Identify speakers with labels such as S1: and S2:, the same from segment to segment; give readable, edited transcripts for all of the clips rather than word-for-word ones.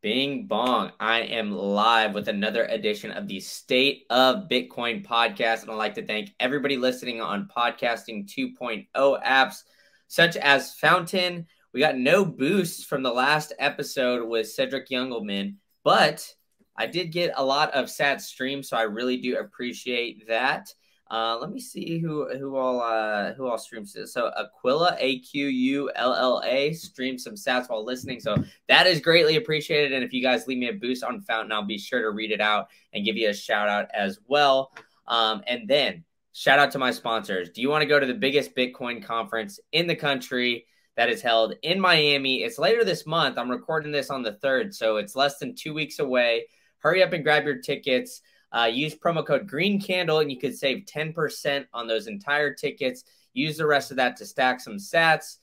S1: Bing bong. I am live with another edition of the State of Bitcoin podcast. And I'd like to thank everybody listening on Podcasting 2.0 apps such as Fountain. We got no boost from the last episode with Cedric Youngelman, but I did get a lot of sat streams, so I really do appreciate that. Let me see who all streams this. So Aquila, Aqulla, streams some stats while listening. So that is greatly appreciated. And if you guys leave me a boost on Fountain, I'll be sure to read it out and give you a shout out as well. And then shout out to my sponsors. Do you want to go to the biggest Bitcoin conference in the country that is held in Miami? It's later this month. I'm recording this on the 3rd, so it's less than 2 weeks away. Hurry up and grab your tickets. Use promo code Green Candle and you could save 10% on those entire tickets. Use the rest of that to stack some sats.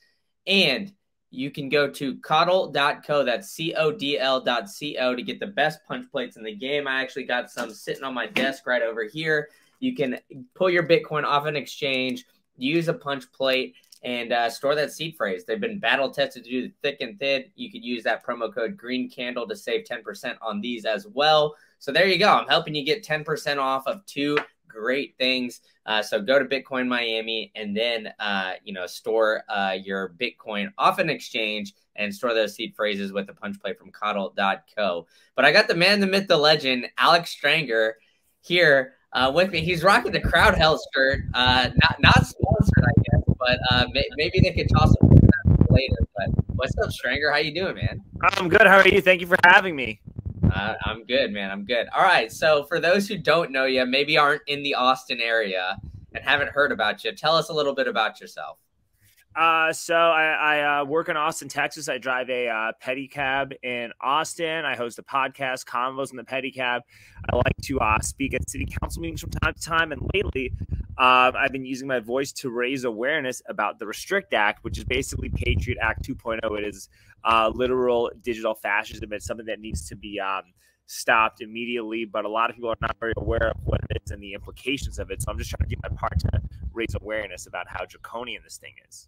S1: And you can go to codl.co, that's codl.co, to get the best punch plates in the game. I actually got some sitting on my desk right over here. You can pull your Bitcoin off an exchange, use a punch plate, and store that seed phrase. They've been battle tested to do thick and thin. You could use that promo code Green Candle to save 10% on these as well. So there you go. I'm helping you get 10% off of two great things. So go to Bitcoin Miami and then, store your Bitcoin off an exchange and store those seed phrases with the punch plate from codl.co. But I got the man, the myth, the legend, Alex Strenger here with me. He's rocking the Crowd Hell shirt. Not sponsored, I guess, but maybe they could toss him later. But what's up, Strenger? How you doing, man?
S2: I'm good. How are you? Thank you for having me.
S1: I'm good, man. I'm good. All right. So for those who don't know you, maybe aren't in the Austin area and haven't heard about you, tell us a little bit about yourself.
S2: So I work in Austin, Texas. I drive a pedicab in Austin. I host a podcast, Convos in the Pedicab. I like to speak at city council meetings from time to time. And lately, I've been using my voice to raise awareness about the Restrict Act, which is basically Patriot Act 2.0. It is literal digital fascism. It's something that needs to be stopped immediately, but a lot of people are not very aware of what it is and the implications of it. So I'm just trying to do my part to raise awareness about how draconian this thing is.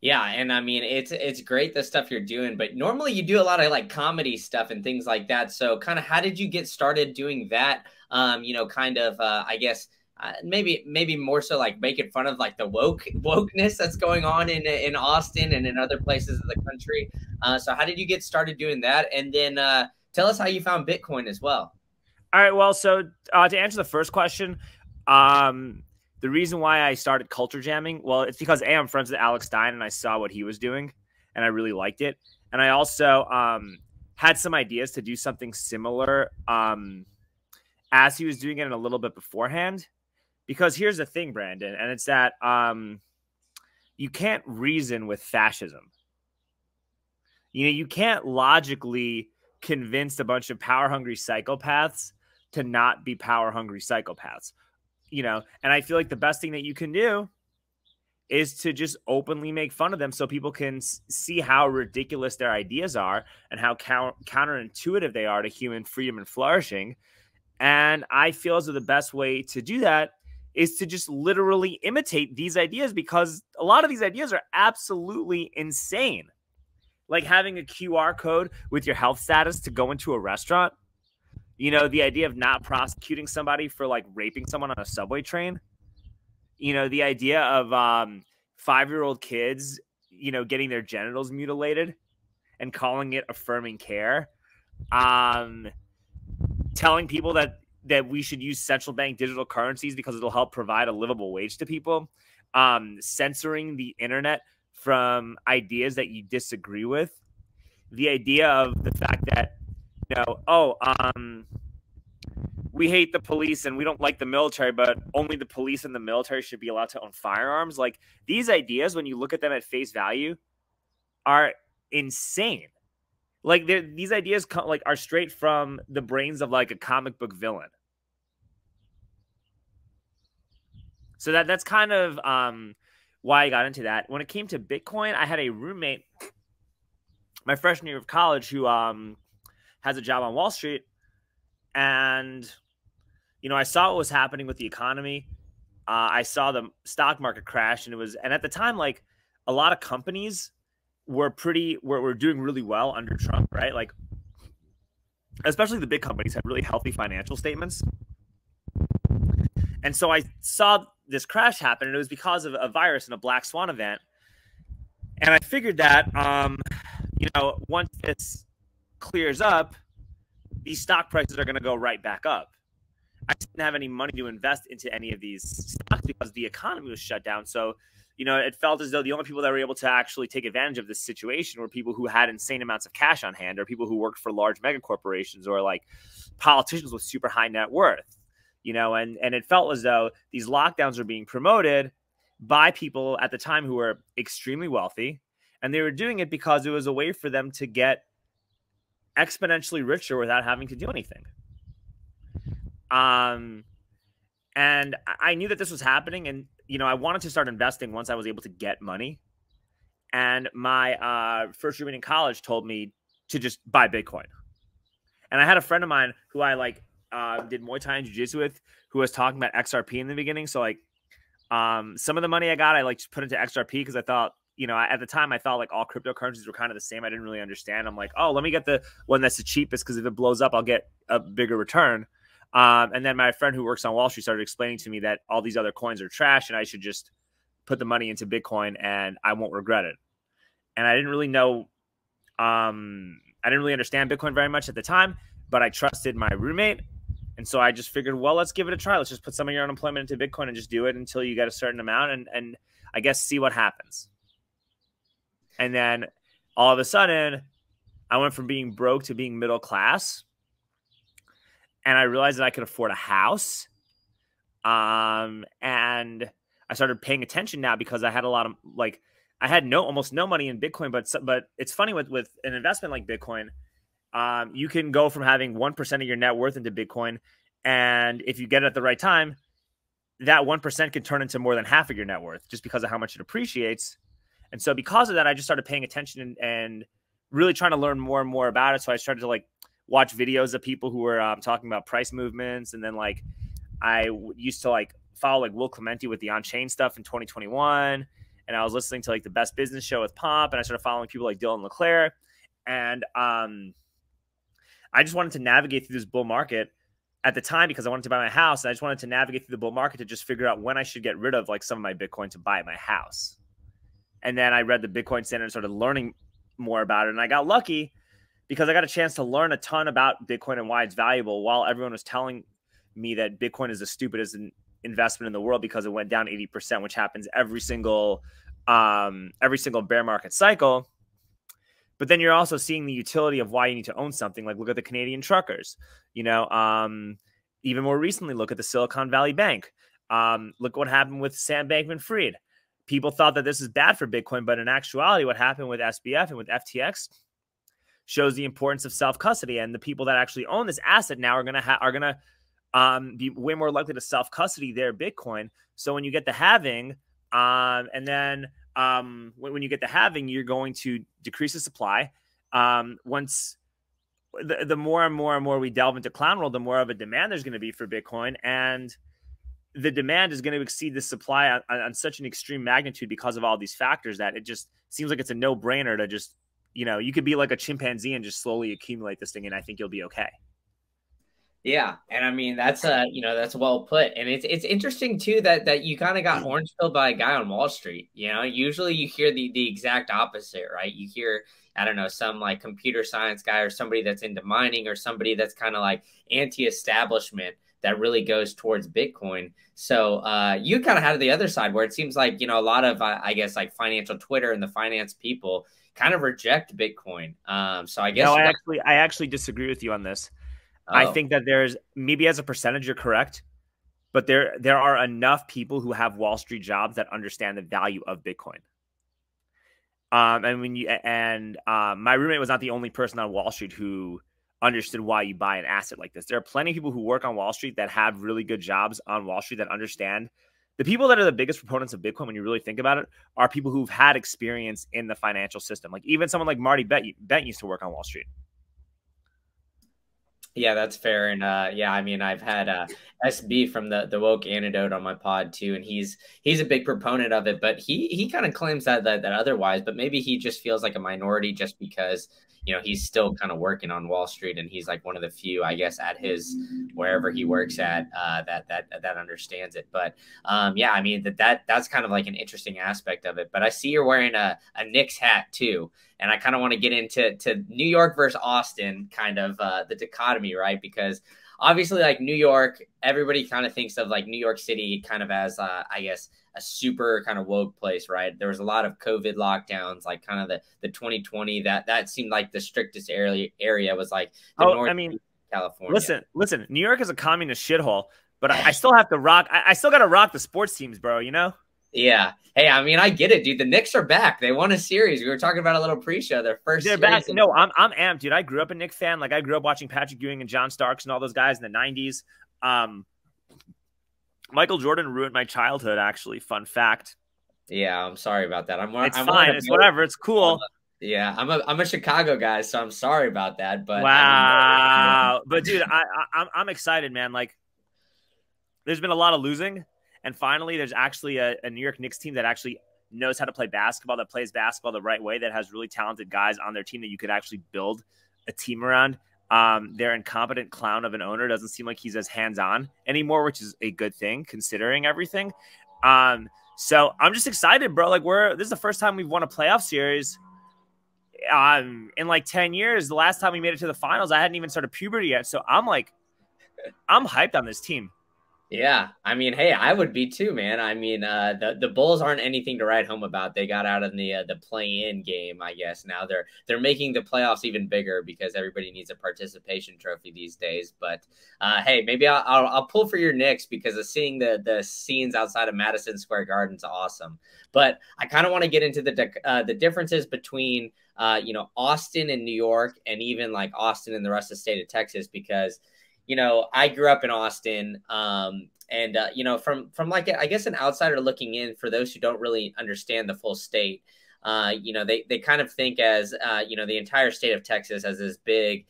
S1: Yeah, and I mean, it's great the stuff you're doing, but normally you do a lot of like comedy stuff and things like that. So kind of how did you get started doing that? I guess maybe more so like making fun of like the wokeness that's going on in Austin and in other places of the country. So how did you get started doing that? And then tell us how you found Bitcoin as well.
S2: All right, well, so to answer the first question, the reason why I started culture jamming, well, it's because I'm friends with Alex Stein and I saw what he was doing and I really liked it. And I also had some ideas to do something similar as he was doing it and a little bit beforehand. Because here's the thing, Brandon, and it's that you can't reason with fascism. You can't logically convince a bunch of power-hungry psychopaths to not be power-hungry psychopaths. And I feel like the best thing that you can do is to just openly make fun of them so people can see how ridiculous their ideas are and how counterintuitive they are to human freedom and flourishing. And I feel as though the best way to do that is to just literally imitate these ideas, because a lot of these ideas are absolutely insane. Like having a QR code with your health status to go into a restaurant. The idea of not prosecuting somebody for like raping someone on a subway train. The idea of 5-year-old kids, getting their genitals mutilated and calling it affirming care. Telling people that we should use central bank digital currencies because it'll help provide a livable wage to people. Censoring the internet from ideas that you disagree with. The idea of the fact that, we hate the police and we don't like the military, but only the police and the military should be allowed to own firearms. Like, these ideas, when you look at them at face value, are insane. Like, these ideas are straight from the brains of like a comic book villain. So that's kind of why I got into that. When it came to Bitcoin, I had a roommate my freshman year of college who has a job on Wall Street. And, I saw what was happening with the economy. I saw the stock market crash, and at the time, like, a lot of companies were doing really well under Trump, right? Like, especially the big companies, had really healthy financial statements. And so I saw this crash happen, and it was because of a virus and a black swan event. And I figured that, once this clears up, these stock prices are going to go right back up. I didn't have any money to invest into any of these stocks because the economy was shut down. So, it felt as though the only people that were able to actually take advantage of this situation were people who had insane amounts of cash on hand, or people who worked for large mega corporations, or like politicians with super high net worth, and it felt as though these lockdowns were being promoted by people at the time who were extremely wealthy. And they were doing it because it was a way for them to get exponentially richer without having to do anything. And I knew that this was happening, and I wanted to start investing once I was able to get money. And my first roommate in college told me to just buy Bitcoin. And I had a friend of mine who I did Muay Thai and Jiu-Jitsu with, who was talking about XRP in the beginning. So some of the money I got, I just put into XRP because I thought, at the time I thought all cryptocurrencies were kind of the same. I didn't really understand. I'm like, oh, let me get the one that's the cheapest, because if it blows up, I'll get a bigger return. And then my friend who works on Wall Street started explaining to me that all these other coins are trash and I should just put the money into Bitcoin and I won't regret it. And I didn't really know, I didn't really understand Bitcoin very much at the time, but I trusted my roommate. And so I just figured, well, let's give it a try. Let's just put some of your unemployment into Bitcoin and just do it until you get a certain amount, and I guess see what happens. And then all of a sudden, I went from being broke to being middle class. And I realized that I could afford a house. And I started paying attention now because I had a lot of, I had almost no money in Bitcoin. But it's funny with an investment like Bitcoin, you can go from having 1% of your net worth into Bitcoin. And if you get it at the right time, that 1% can turn into more than half of your net worth just because of how much it appreciates. And so because of that, I just started paying attention and really trying to learn more and more about it. So I started to watch videos of people who were talking about price movements. And then I used to follow Will Clemente with the on-chain stuff in 2021. And I was listening to the Best Business Show with Pomp. And I started following people like Dylan LeClaire. And I just wanted to navigate through this bull market at the time because I wanted to buy my house. And I just wanted to navigate through the bull market to just figure out when I should get rid of some of my Bitcoin to buy my house. And then I read the Bitcoin Standard and started learning more about it. And I got lucky because I got a chance to learn a ton about Bitcoin and why it's valuable, while everyone was telling me that Bitcoin is the stupidest investment in the world because it went down 80%, which happens every single bear market cycle. But then you're also seeing the utility of why you need to own something. Look at the Canadian truckers, even more recently, look at the Silicon Valley Bank. Look what happened with Sam Bankman-Fried. People thought that this is bad for Bitcoin, but in actuality, what happened with SBF and with FTX shows the importance of self-custody. And the people that actually own this asset now are gonna be way more likely to self-custody their Bitcoin. So when you get the halving, when you get the halving, you're going to decrease the supply. Once the more and more we delve into clown world, the more of a demand there's going to be for Bitcoin, and the demand is going to exceed the supply on such an extreme magnitude because of all these factors that it just seems like it's a no-brainer to just, you could be like a chimpanzee and just slowly accumulate this thing, and I think you'll be okay.
S1: Yeah, and I mean that's that's well put, and it's interesting too that you kind of got orange pilled by a guy on Wall Street. Usually you hear the exact opposite, right? You hear, I don't know, some computer science guy or somebody that's into mining or somebody that's kind of anti-establishment that really goes towards Bitcoin. So you kind of had the other side where it seems like a lot of I guess financial Twitter and the finance people kind of reject Bitcoin. So I guess
S2: I actually disagree with you on this. Oh. I think that there's, maybe as a percentage, you're correct, but there are enough people who have Wall Street jobs that understand the value of Bitcoin. My roommate was not the only person on Wall Street who understood why you buy an asset like this. There are plenty of people who work on Wall Street that have really good jobs on Wall Street that understand. The people that are the biggest proponents of Bitcoin, when you really think about it, are people who've had experience in the financial system. Even someone like Marty Bent used to work on Wall Street.
S1: Yeah, that's fair. And yeah, I mean, I've had SB from the woke antidote on my pod too, and he's a big proponent of it, but he kind of claims that otherwise, but maybe he just feels like a minority just because he's still kind of working on Wall Street, and he's like one of the few, I guess, at his wherever he works at that understands it. But yeah, I mean that's kind of like an interesting aspect of it. But I see you're wearing a Knicks hat too. And I kind of want to get into New York versus Austin, kind of the dichotomy, right? Because obviously, like New York, everybody kind of thinks of like New York City kind of as, I guess, a super kind of woke place, right? There was a lot of COVID lockdowns, like kind of the 2020. That seemed like the strictest area was like the North.
S2: I mean,
S1: California.
S2: Listen. New York is a communist shithole, but I still have to rock. I still got to rock the sports teams, bro. You know.
S1: Yeah. Hey, I mean, I get it, dude. The Knicks are back. They won a series. We were talking about a little pre-show. Their first.
S2: They're back. No, I'm amped, dude. I grew up a Knicks fan. Like I grew up watching Patrick Ewing and John Starks and all those guys in the '90s. Michael Jordan ruined my childhood. Actually, fun fact.
S1: Yeah, I'm sorry about that.
S2: It's fine. It's whatever. It's cool.
S1: Yeah, I'm a Chicago guy, so I'm sorry about that. But
S2: wow, but dude, I'm excited, man. Like, there's been a lot of losing. And finally, there's actually a New York Knicks team that actually knows how to play basketball, that plays basketball the right way, that has really talented guys on their team that you could actually build a team around. Their incompetent clown of an owner doesn't seem like he's as hands-on anymore, which is a good thing considering everything. So I'm just excited, bro. Like this is the first time we've won a playoff series in like 10 years. The last time we made it to the finals, I hadn't even started puberty yet. So I'm hyped on this team.
S1: Yeah, I mean, hey, I would be too, man. I mean, the Bulls aren't anything to write home about. They got out of the play-in game, I guess. Now they're making the playoffs even bigger because everybody needs a participation trophy these days. But hey, maybe I'll pull for your Knicks because of seeing the scenes outside of Madison Square Garden is awesome. But I kind of want to get into the differences between Austin and New York, and even like Austin and the rest of the state of Texas, because I grew up in Austin, and from like, I guess, an outsider looking in, for those who don't really understand the full state, they kind of think as, the entire state of Texas as this big,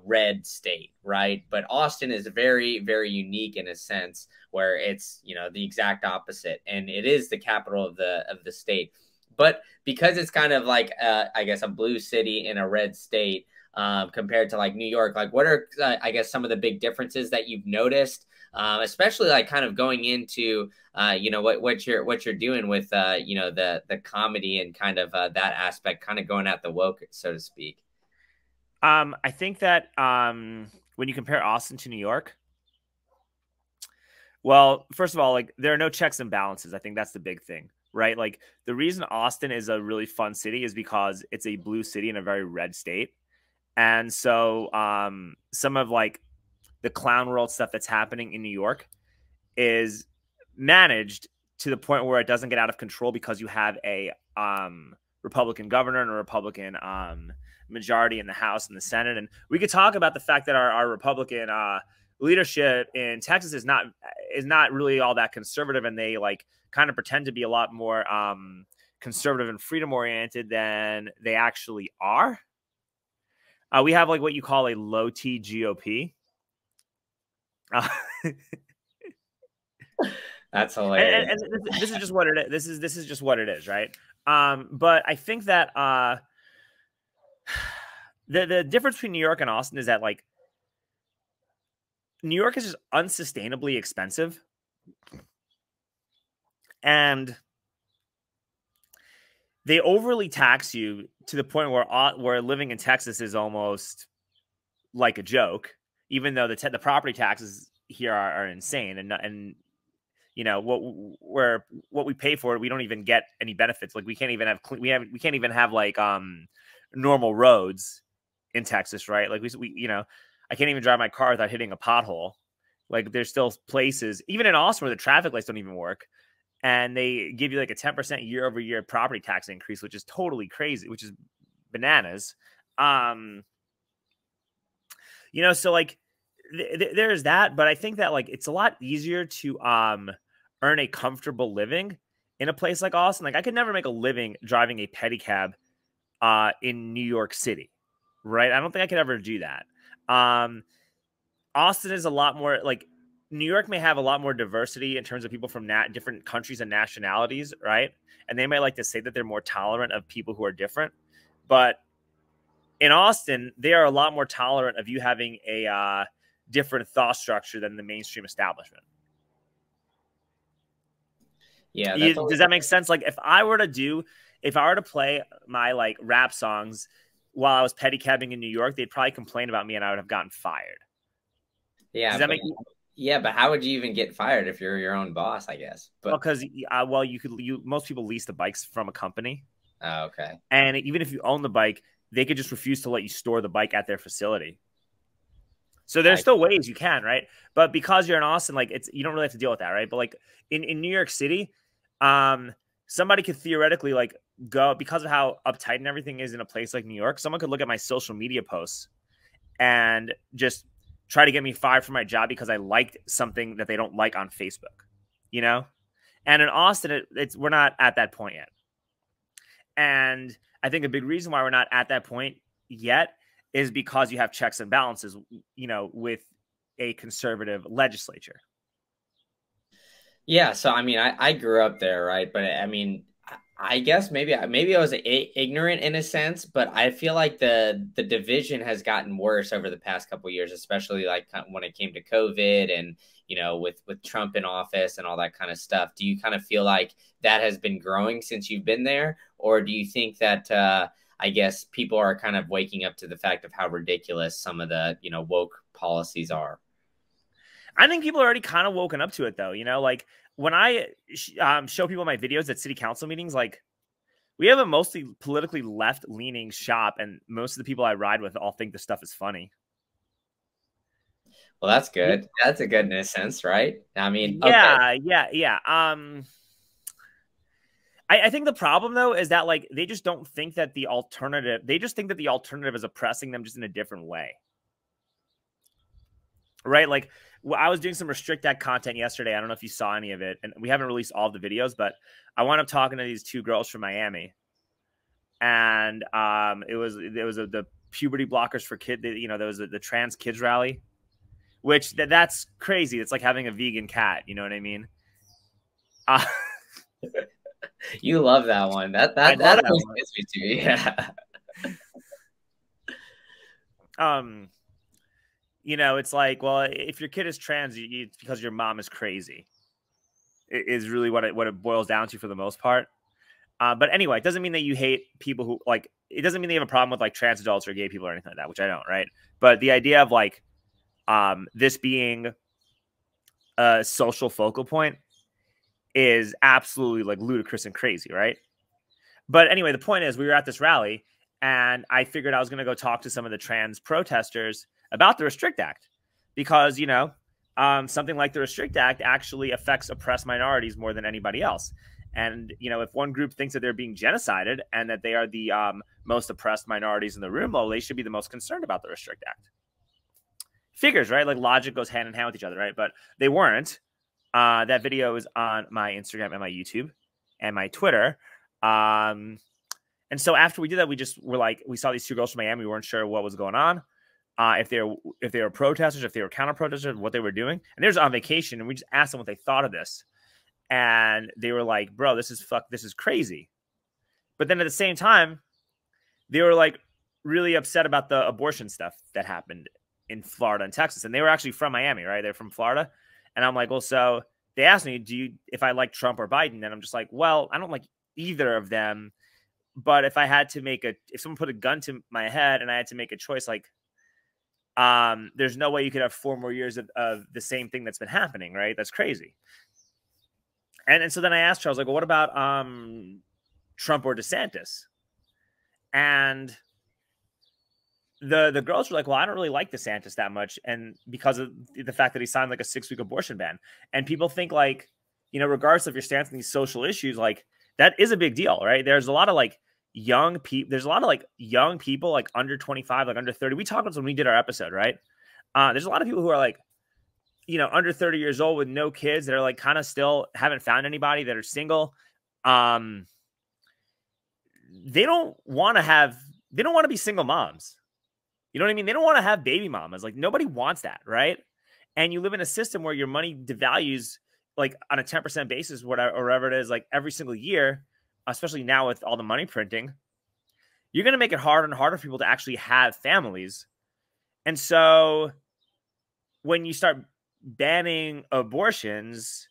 S1: red state, right? But Austin is very, very unique in a sense where it's, the exact opposite, and it is the capital of the state. But because it's kind of like, I guess, a blue city in a red state, compared to like New York, like what are I guess some of the big differences that you've noticed, especially like kind of going into what you're doing with the comedy and kind of that aspect, kind of going at the woke, so to speak.
S2: I think that when you compare Austin to New York, well, first of all, like there are no checks and balances. I think that's the big thing, right? Like the reason Austin is a really fun city is because it's a blue city in a very red state. And so some of like the clown world stuff that's happening in New York is managed to the point where it doesn't get out of control because you have a Republican governor and a Republican majority in the House and the Senate. And we could talk about the fact that our Republican leadership in Texas is not really all that conservative, and they like kind of pretend to be a lot more conservative and freedom oriented than they actually are. We have like what you call a low T GOP.
S1: That's hilarious.
S2: And this is just what it is. This is just what it is, right? But I think that the difference between New York and Austin is that like New York is just unsustainably expensive, and they overly tax you to the point where living in Texas is almost like a joke, even though the property taxes here are insane, and what we pay for it, we don't even get any benefits. Like we can't even have like normal roads in Texas, right? Like we I can't even drive my car without hitting a pothole. Like there's still places, even in Austin, where the traffic lights don't even work. And they give you like a 10% year over year property tax increase, which is totally crazy, which is bananas. So like there's that, but I think that like it's a lot easier to earn a comfortable living in a place like Austin. Like I could never make a living driving a pedicab in New York City, right? I don't think I could ever do that. Austin is a lot more like New York may have a lot more diversity in terms of people from different countries and nationalities, right? And they might like to say that they're more tolerant of people who are different. But in Austin, they are a lot more tolerant of you having a different thought structure than the mainstream establishment.
S1: Yeah.
S2: Does that make sense? Like if I were to play my like rap songs while I was pedicabing in New York, they'd probably complain about me and I would have gotten fired.
S1: Yeah.
S2: Does that make
S1: Yeah, but how would you even get fired if you're your own boss, I guess? But
S2: because most people lease the bikes from a company.
S1: oh, okay.
S2: And even if you own the bike, they could just refuse to let you store the bike at their facility. So there's still ways you can, right? But because you're in Austin, like you don't really have to deal with that, right? But like in New York City, somebody could theoretically like go because of how uptight and everything is in a place like New York. Someone could look at my social media posts and just try to get me fired from my job because I liked something that they don't like on Facebook, you know? And in Austin, we're not at that point yet. And I think a big reason why we're not at that point yet is because you have checks and balances, you know, with a conservative legislature.
S1: Yeah. So, I mean, I grew up there, right? But I mean, I guess maybe I was ignorant in a sense, but I feel like the division has gotten worse over the past couple of years, especially like when it came to COVID and, you know, with Trump in office and all that kind of stuff. Do you kind of feel like that has been growing since you've been there? Or do you think that, I guess people are kind of waking up to the fact of how ridiculous some of the, you know, woke policies are?
S2: I think people are already kind of woken up to it though. You know, like when I show people my videos at city council meetings, like we have a mostly politically left leaning shop and most of the people I ride with all think this stuff is funny.
S1: Well, that's good. That's a good in a sense, right? I mean,
S2: yeah. I think the problem though is that like they just don't think that the alternative. They just think that the alternative is oppressing them just in a different way, right? Like I was doing some Restrict Act content yesterday. I don't know if you saw any of it, and we haven't released all the videos, but I wound up talking to these two girls from Miami, and it was the puberty blockers for kids. You know, there was the trans kids rally, which that's crazy. It's like having a vegan cat. You know what I mean?
S1: You love that one. That always gets me too. Yeah.
S2: You know, it's like, well, if your kid is trans, it's because your mom is crazy. It is really what it boils down to for the most part. But anyway, it doesn't mean that you hate people who like. It doesn't mean they have a problem with like trans adults or gay people or anything like that, which I don't, right? But the idea of like this being a social focal point is absolutely like ludicrous and crazy, right? But anyway, the point is we were at this rally and I figured I was going to go talk to some of the trans protesters about the Restrict Act because, you know, something like the Restrict Act actually affects oppressed minorities more than anybody else. And, you know, if one group thinks that they're being genocided and that they are the most oppressed minorities in the room, well, they should be the most concerned about the Restrict Act. Figures, right? Like logic goes hand in hand with each other, right? But they weren't. That video is on my Instagram and my YouTube and my Twitter. And so after we did that, we saw these two girls from Miami. We weren't sure what was going on. If they were protesters, if they were counter protesters, what they were doing. And they were on vacation and we just asked them what they thought of this. And they were like, bro, this is crazy. But then at the same time, they were like really upset about the abortion stuff that happened in Florida and Texas. And they were actually from Miami, right? They're from Florida. And I'm like, well, so they asked me, if I like Trump or Biden? And I'm just like, well, I don't like either of them. But if someone put a gun to my head and I had to make a choice, like, there's no way you could have 4 more years of the same thing that's been happening, right? That's crazy. And so then I asked her, I was like, well, what about Trump or DeSantis? And the girls were like, well, I don't really like DeSantis that much. And because of the fact that he signed like a 6-week abortion ban. And people think like, you know, regardless of your stance on these social issues, like that is a big deal, right? There's a lot of like young people like under 25, like under 30. We talked about this when we did our episode, right? There's a lot of people who are like, you know, under 30 years old with no kids that are like kind of still haven't found anybody, that are single. They don't want to be single moms. You know what I mean? They don't want to have baby mamas. Like nobody wants that, right? And you live in a system where your money devalues like on a 10% basis, whatever it is, like every single year, especially now with all the money printing, you're going to make it harder and harder for people to actually have families. And so when you start banning abortions,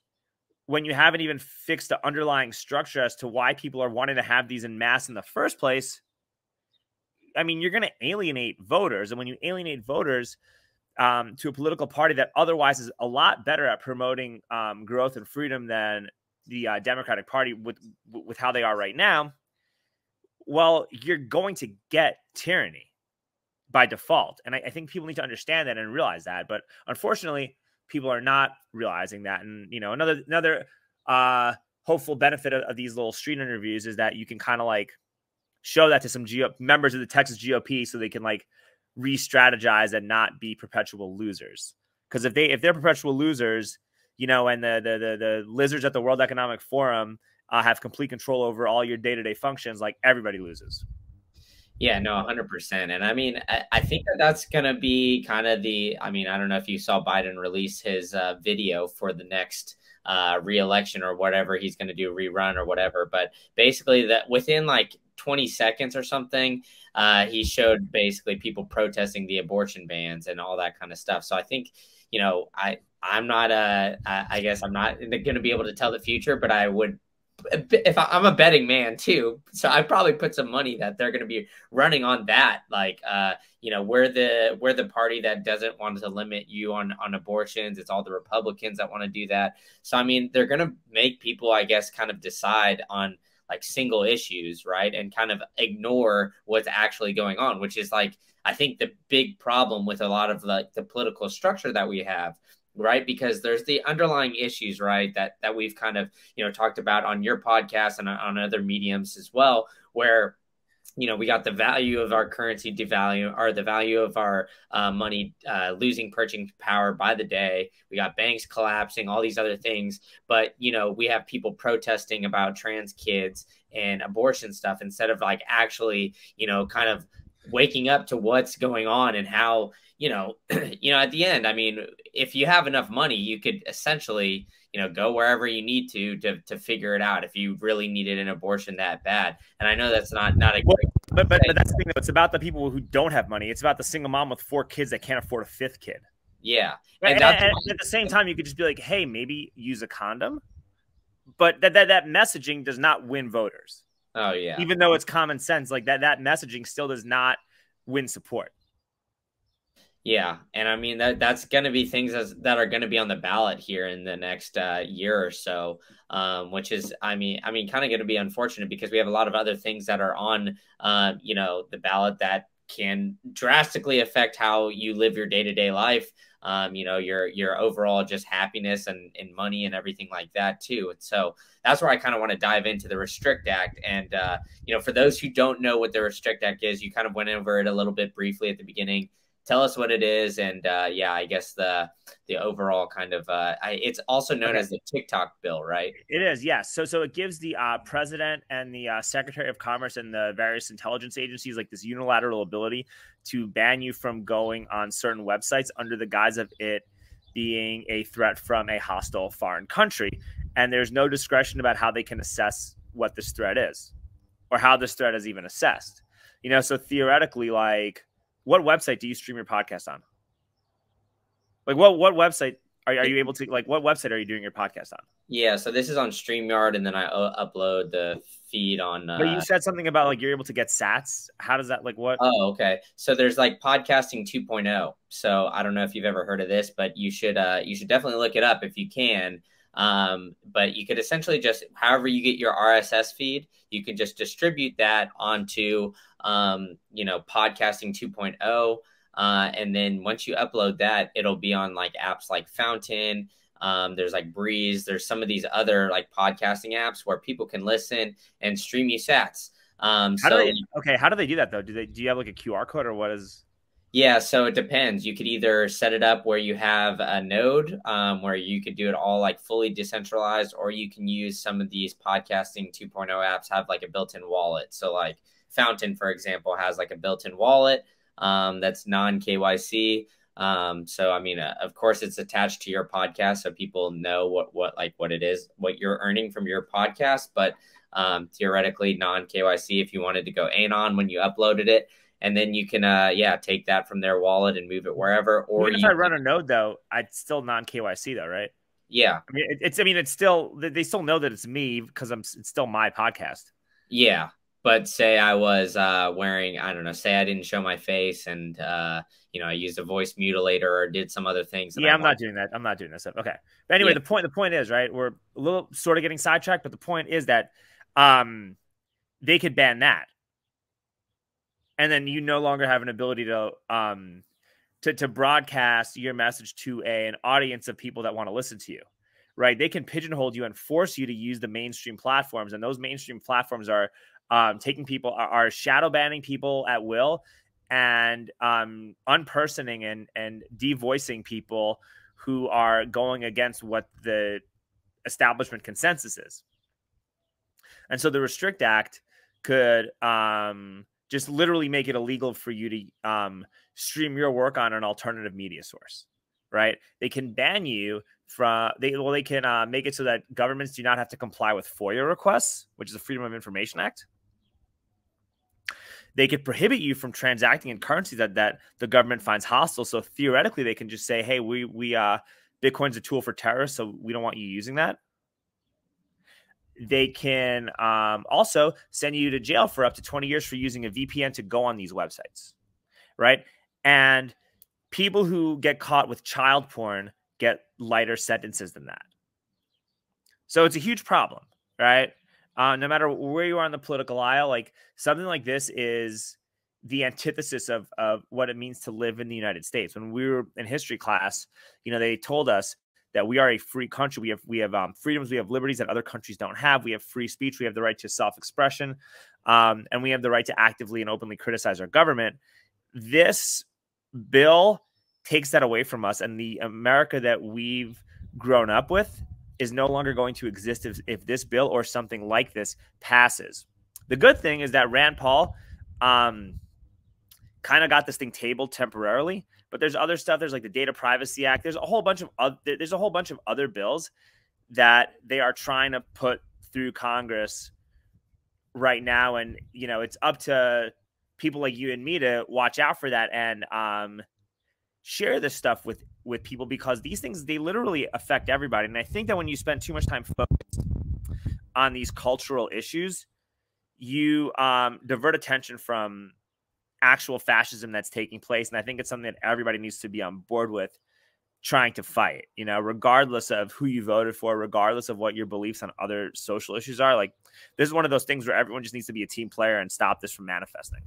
S2: when you haven't even fixed the underlying structure as to why people are wanting to have these in mass in the first place, I mean, you're going to alienate voters. And when you alienate voters to a political party that otherwise is a lot better at promoting growth and freedom than the Democratic Party with how they are right now, well, you're going to get tyranny by default. And I think people need to understand that and realize that. But unfortunately, people are not realizing that. And, you know, another hopeful benefit of these little street interviews is that you can kind of like show that to some members of the Texas GOP so they can like re-strategize and not be perpetual losers. Because if they're perpetual losers, you know, and the lizards at the World Economic Forum have complete control over all your day-to-day functions, like everybody loses.
S1: Yeah, no, 100%. And I mean, I think that's going to be kind of I mean, I don't know if you saw Biden release his video for the next re-election or whatever he's going to do, rerun or whatever. But basically that within like 20 seconds or something, he showed basically people protesting the abortion bans and all that kind of stuff. So I think, you know, I'm not I guess I'm not going to be able to tell the future, but I would, if I'm a betting man too, so I probably put some money that they're going to be running on that. Like, you know, we're the party that doesn't want to limit you on abortions. It's all the Republicans that want to do that. So, I mean, they're going to make people, I guess, kind of decide on like single issues, right? And kind of ignore what's actually going on, which is like, I think the big problem with a lot of like the political structure that we have, right? Because there's the underlying issues, right? That we've kind of, you know, talked about on your podcast and on other mediums as well, where, you know, we got the value of our currency devalue, or the value of our money losing purchasing power by the day. We got banks collapsing, all these other things. But, you know, we have people protesting about trans kids and abortion stuff instead of like actually, you know, kind of waking up to what's going on and how, you know, at the end, I mean, if you have enough money, you could essentially, you know, go wherever you need to figure it out if you really needed an abortion that bad. And I know that's not a great
S2: but that's the thing, though. It's about the people who don't have money. It's about the single mom with 4 kids that can't afford a 5th kid.
S1: Yeah.
S2: And at the same time, you could just be like, hey, maybe use a condom. But that messaging does not win voters.
S1: Oh, yeah.
S2: Even though it's common sense, like that messaging still does not win support.
S1: Yeah. And I mean, that's going to be things that are going to be on the ballot here in the next year or so, which is, I mean, kind of going to be unfortunate because we have a lot of other things that are on, you know, the ballot that can drastically affect how you live your day-to-day life. You know, your overall just happiness and money and everything like that too. And so that's where I kind of want to dive into the Restrict Act. And, you know, for those who don't know what the Restrict Act is, you kind of went over it a little bit briefly at the beginning. Tell us what it is. And yeah, I guess the overall kind of, it's also known as the TikTok bill, right?
S2: It is, yes. So it gives the president and the Secretary of Commerce and the various intelligence agencies like this unilateral ability to ban you from going on certain websites under the guise of it being a threat from a hostile foreign country. And there's no discretion about how they can assess what this threat is or how this threat is even assessed. You know, so theoretically, like, what website do you stream your podcast on? Like, what website are you able to, like, what website are you doing your podcast on?
S1: Yeah, so this is on StreamYard, and then I upload the feed on.
S2: But you said something about like you're able to get sats. How does that, like, what?
S1: Oh, okay. So there's like podcasting 2.0. So I don't know if you've ever heard of this, but you should definitely look it up if you can. But you could essentially just, however you get your RSS feed, you can just distribute that onto, you know, podcasting 2.0. And then once you upload that, it'll be on like apps like Fountain. There's like Breeze. There's some of these other like podcasting apps where people can listen and stream you sats.
S2: How do they do that though? Do you have like a QR code or what is?
S1: Yeah, so it depends. You could either set it up where you have a node where you could do it all like fully decentralized, or you can use some of these podcasting 2.0 apps have like a built-in wallet. So like Fountain, for example, has like a built-in wallet. that's non-KYC. So I mean, of course, it's attached to your podcast, so people know what it is, what you're earning from your podcast. But theoretically, non-KYC, if you wanted to go anon when you uploaded it, and then you can take that from their wallet and move it wherever. Or
S2: even if I run a node, though, I'd still non-KYC though, right?
S1: Yeah.
S2: I mean, it's still, they still know that it's me because it's still my podcast.
S1: Yeah. But say I was wearing, I don't know, say I didn't show my face and, I used a voice mutilator or did some other things.
S2: Yeah, I'm not doing that. I'm not doing that stuff. Okay. But anyway, the point is, right, we're a little sort of getting sidetracked, but the point is that they could ban that. And then you no longer have an ability to broadcast your message to an audience of people that want to listen to you, right? They can pigeonhole you and force you to use the mainstream platforms. And those mainstream platforms are are shadow banning people at will and unpersoning and devoicing people who are going against what the establishment consensus is. And so the Restrict Act could just literally make it illegal for you to stream your work on an alternative media source, right? They can ban you from, they can make it so that governments do not have to comply with FOIA requests, which is the Freedom of Information Act. They could prohibit you from transacting in currency that the government finds hostile. So theoretically, they can just say, hey, Bitcoin's a tool for terrorists, so we don't want you using that. They can also send you to jail for up to 20 years for using a VPN to go on these websites, right? And people who get caught with child porn get lighter sentences than that. So it's a huge problem, right? No matter where you are on the political aisle, like something like this is the antithesis of what it means to live in the United States. When we were in history class, they told us that we are a free country. We have freedoms, we have liberties that other countries don't have. We have free speech. We have the right to self-expression, and we have the right to actively and openly criticize our government. This bill takes that away from us, and the America that we've grown up with is no longer going to exist if this bill or something like this passes. The good thing is that Rand Paul kind of got this thing tabled temporarily, but there's other stuff. There's like the Data Privacy Act. There's a whole bunch of other bills that they are trying to put through Congress right now, and it's up to people like you and me to watch out for that and share this stuff with people, because these things, they literally affect everybody. And I think that when you spend too much time focused on these cultural issues, you divert attention from actual fascism that's taking place. And I think it's something that everybody needs to be on board with trying to fight, regardless of who you voted for, regardless of what your beliefs on other social issues are. Like, this is one of those things where everyone just needs to be a team player and stop this from manifesting.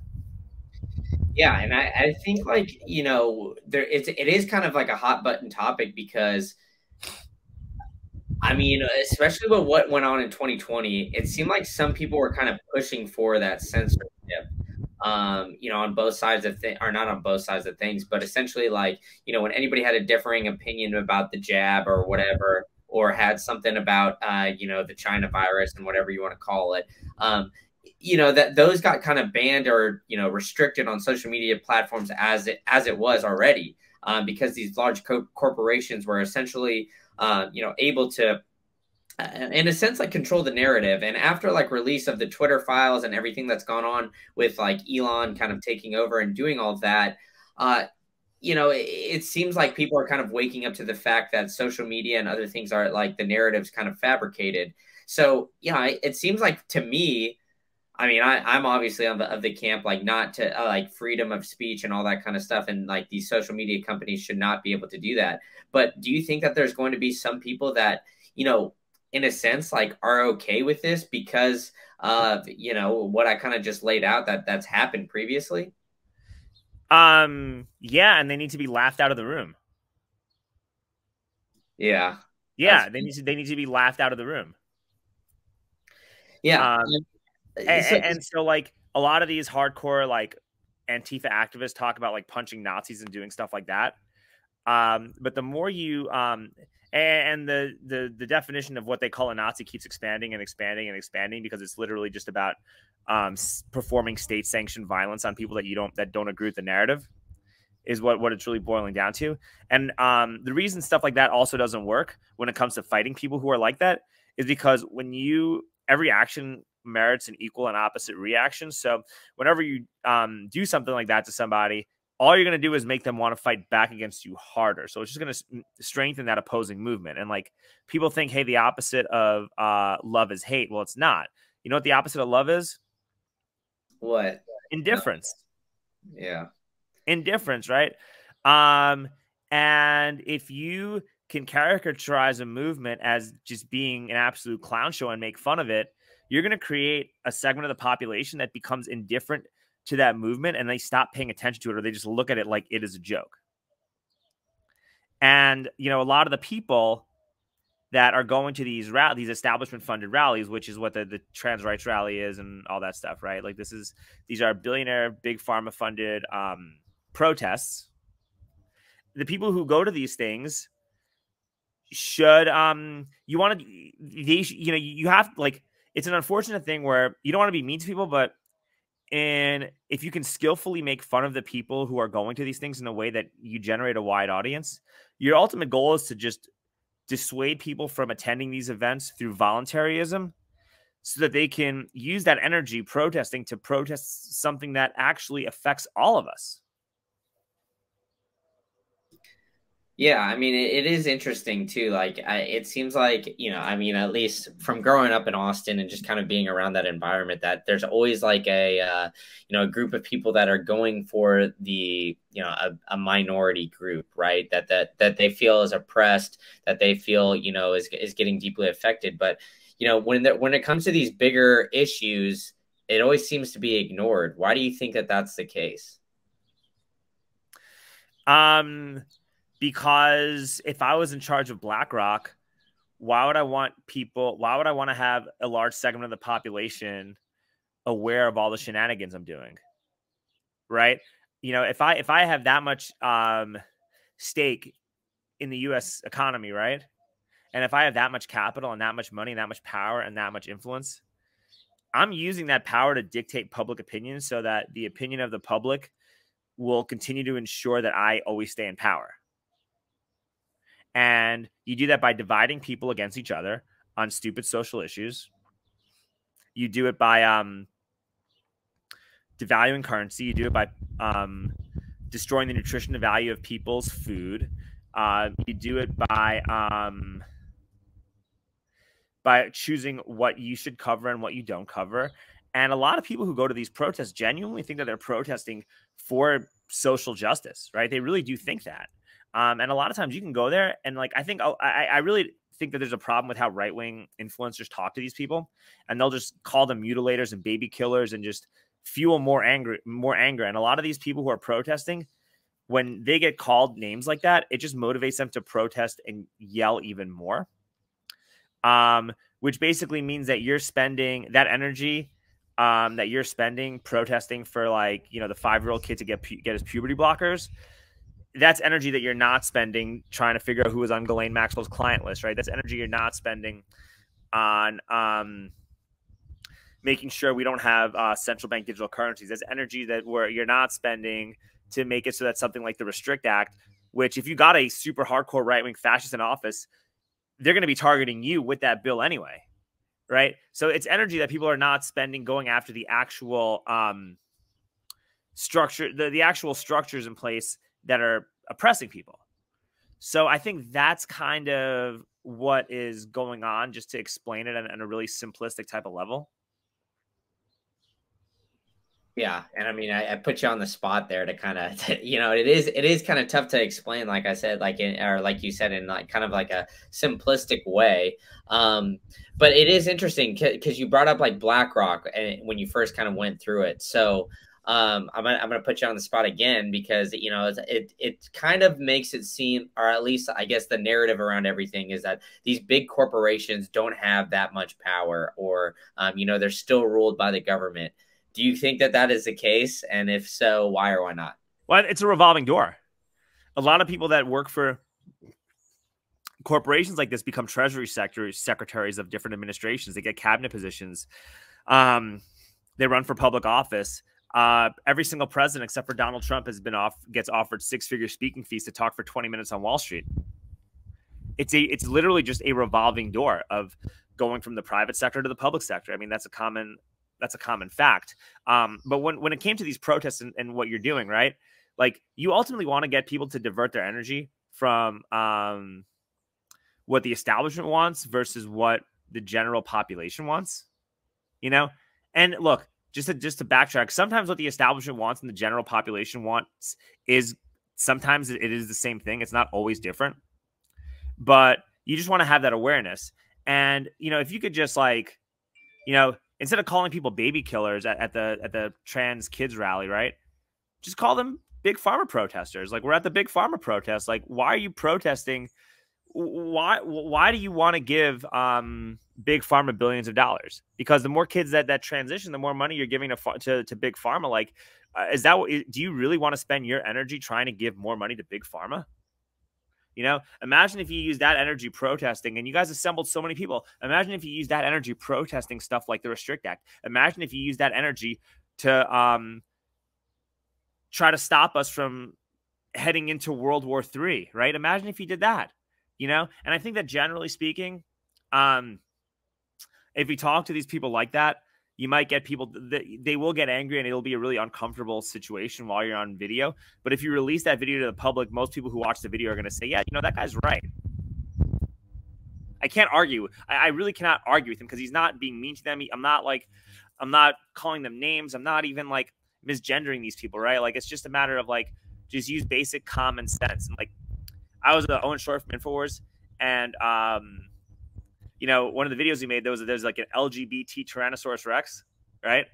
S1: Yeah, and I think it is kind of like a hot button topic, because I mean, especially with what went on in 2020, it seemed like some people were kind of pushing for that censorship, on both sides of things, or not on both sides of things, but essentially when anybody had a differing opinion about the jab or whatever, or had something about, the China virus and whatever you want to call it, that those got kind of banned or, restricted on social media platforms as it was already, because these large corporations were essentially, able to, in a sense, control the narrative. And after release of the Twitter files and everything that's gone on with Elon kind of taking over and doing all of that, it seems like people are kind of waking up to the fact that social media and other things are the narrative's kind of fabricated. So, it seems like, to me, I mean, I'm obviously of the camp, not to freedom of speech and all that kind of stuff. And these social media companies should not be able to do that. But do you think that there's going to be some people that, in a sense, are okay with this because of, what I kind of just laid out that's happened previously?
S2: Yeah. And they need to be laughed out of the room.
S1: Yeah.
S2: Yeah. They need to be laughed out of the room.
S1: Yeah.
S2: And so a lot of these hardcore Antifa activists talk about punching Nazis and doing stuff like that. But the more you and And the definition of what they call a Nazi keeps expanding and expanding and expanding, because it's literally just about performing state-sanctioned violence on people that don't agree with the narrative, is what it's really boiling down to. And the reason stuff like that also doesn't work when it comes to fighting people who are like that is because every action merits an equal and opposite reaction. So whenever you do something like that to somebody, all you're going to do is make them want to fight back against you harder. So it's just going to strengthen that opposing movement. And like, people think, hey, the opposite of love is hate. Well, it's not. You know what the opposite of love is?
S1: What?
S2: Indifference.
S1: Yeah.
S2: Indifference, right? And if you can caricaturize a movement as just being an absolute clown show and make fun of it, you're going to create a segment of the population that becomes indifferent to that movement, and they stop paying attention to it, or they just look at it like it is a joke. And, you know, a lot of the people that are going to these establishment funded rallies, which is what the trans rights rally is and all that stuff, right? Like these are billionaire, big pharma funded protests. The people who go to these things should, you have, like, it's an unfortunate thing where you don't want to be mean to people, but if you can skillfully make fun of the people who are going to these things in a way that you generate a wide audience, your ultimate goal is to just dissuade people from attending these events through voluntarism, so that they can use that energy protesting to protest something that actually affects all of us.
S1: Yeah, I mean, it is interesting too. Like, it seems like, you know, I mean, at least from growing up in Austin and just kind of being around that environment, that there's always like a group of people that are going for a minority group, right? That they feel is oppressed, that they feel, is getting deeply affected. But, when it comes to these bigger issues, it always seems to be ignored. Why do you think that that's the case?
S2: Because if I was in charge of BlackRock, why would I want to have a large segment of the population aware of all the shenanigans I'm doing? Right? If I have that much stake in the US economy, right? And if I have that much capital and that much money and that much power and that much influence, I'm using that power to dictate public opinion so that the opinion of the public will continue to ensure that I always stay in power. And you do that by dividing people against each other on stupid social issues. You do it by devaluing currency. You do it by destroying the nutritional value of people's food. You do it by choosing what you should cover and what you don't cover. And a lot of people who go to these protests genuinely think that they're protesting for social justice, right? They really do think that. And a lot of times you can go there and, like, I really think that there's a problem with how right-wing influencers talk to these people, and they'll just call them mutilators and baby killers and just fuel more anger. And a lot of these people who are protesting, when they get called names like that, it just motivates them to protest and yell even more. Which basically means that you're spending that energy that you're spending protesting for, like, the 5-year-old kid to get his puberty blockers. That's energy that you're not spending trying to figure out who is on Ghislaine Maxwell's client list, right? That's energy you're not spending on making sure we don't have central bank digital currencies. That's energy you're not spending to make it so that something like the Restrict Act, which, if you got a super hardcore right-wing fascist in office, they're going to be targeting you with that bill anyway, right? So it's energy that people are not spending going after the actual structure, the actual structures in place that are oppressing people. So I think that's kind of what is going on, just to explain it on a really simplistic type of level.
S1: Yeah. And I mean, I put you on the spot there to kind of, it is kind of tough to explain, like I said, like you said, in like kind of like a simplistic way. But it is interesting because you brought up like BlackRock and when you first kind of went through it. So I'm gonna put you on the spot again because it kind of makes it seem, or at least I guess the narrative around everything is that these big corporations don't have that much power, or they're still ruled by the government. Do you think that is the case? And if so, why or why not?
S2: Well, it's a revolving door. A lot of people that work for corporations like this become treasury secretaries of different administrations. They get cabinet positions. They run for public office. Every single president except for Donald Trump gets offered 6-figure speaking fees to talk for 20 minutes on Wall Street. It's literally just a revolving door of going from the private sector to the public sector. I mean, that's a common fact. But when it came to these protests and what you're doing, right? Like, you ultimately want to get people to divert their energy from what the establishment wants versus what the general population wants, you know? And look, just to backtrack, sometimes what the establishment wants and the general population wants is sometimes it is the same thing. It's not always different, but you just want to have that awareness. And, you know, if you could just, like, you know, instead of calling people baby killers at the trans kids rally, right? Just call them big pharma protesters. Like, we're at the big pharma protest. Like, why are you protesting? Why do you want to give big pharma billions of dollars? Because the more kids that transition, the more money you're giving to big pharma. Like, do you really want to spend your energy trying to give more money to big pharma? You know, imagine if you use that energy protesting, and you guys assembled so many people. Imagine if you use that energy protesting stuff like the Restrict Act. Imagine if you use that energy to try to stop us from heading into World War III, right? Imagine if you did that, you know? And I think that generally speaking, if you talk to these people like that, you might get people that they will get angry, and it'll be a really uncomfortable situation while you're on video. But if you release that video to the public, most people who watch the video are going to say, yeah, you know, that guy's right. I can't argue. I really cannot argue with him because he's not being mean to them. I'm not calling them names. I'm not even like misgendering these people, right? Like, it's just a matter of, like, just use basic common sense. And, like, I was Owen Short from InfoWars, and you know, one of the videos he made, there's like an LGBT Tyrannosaurus Rex, right?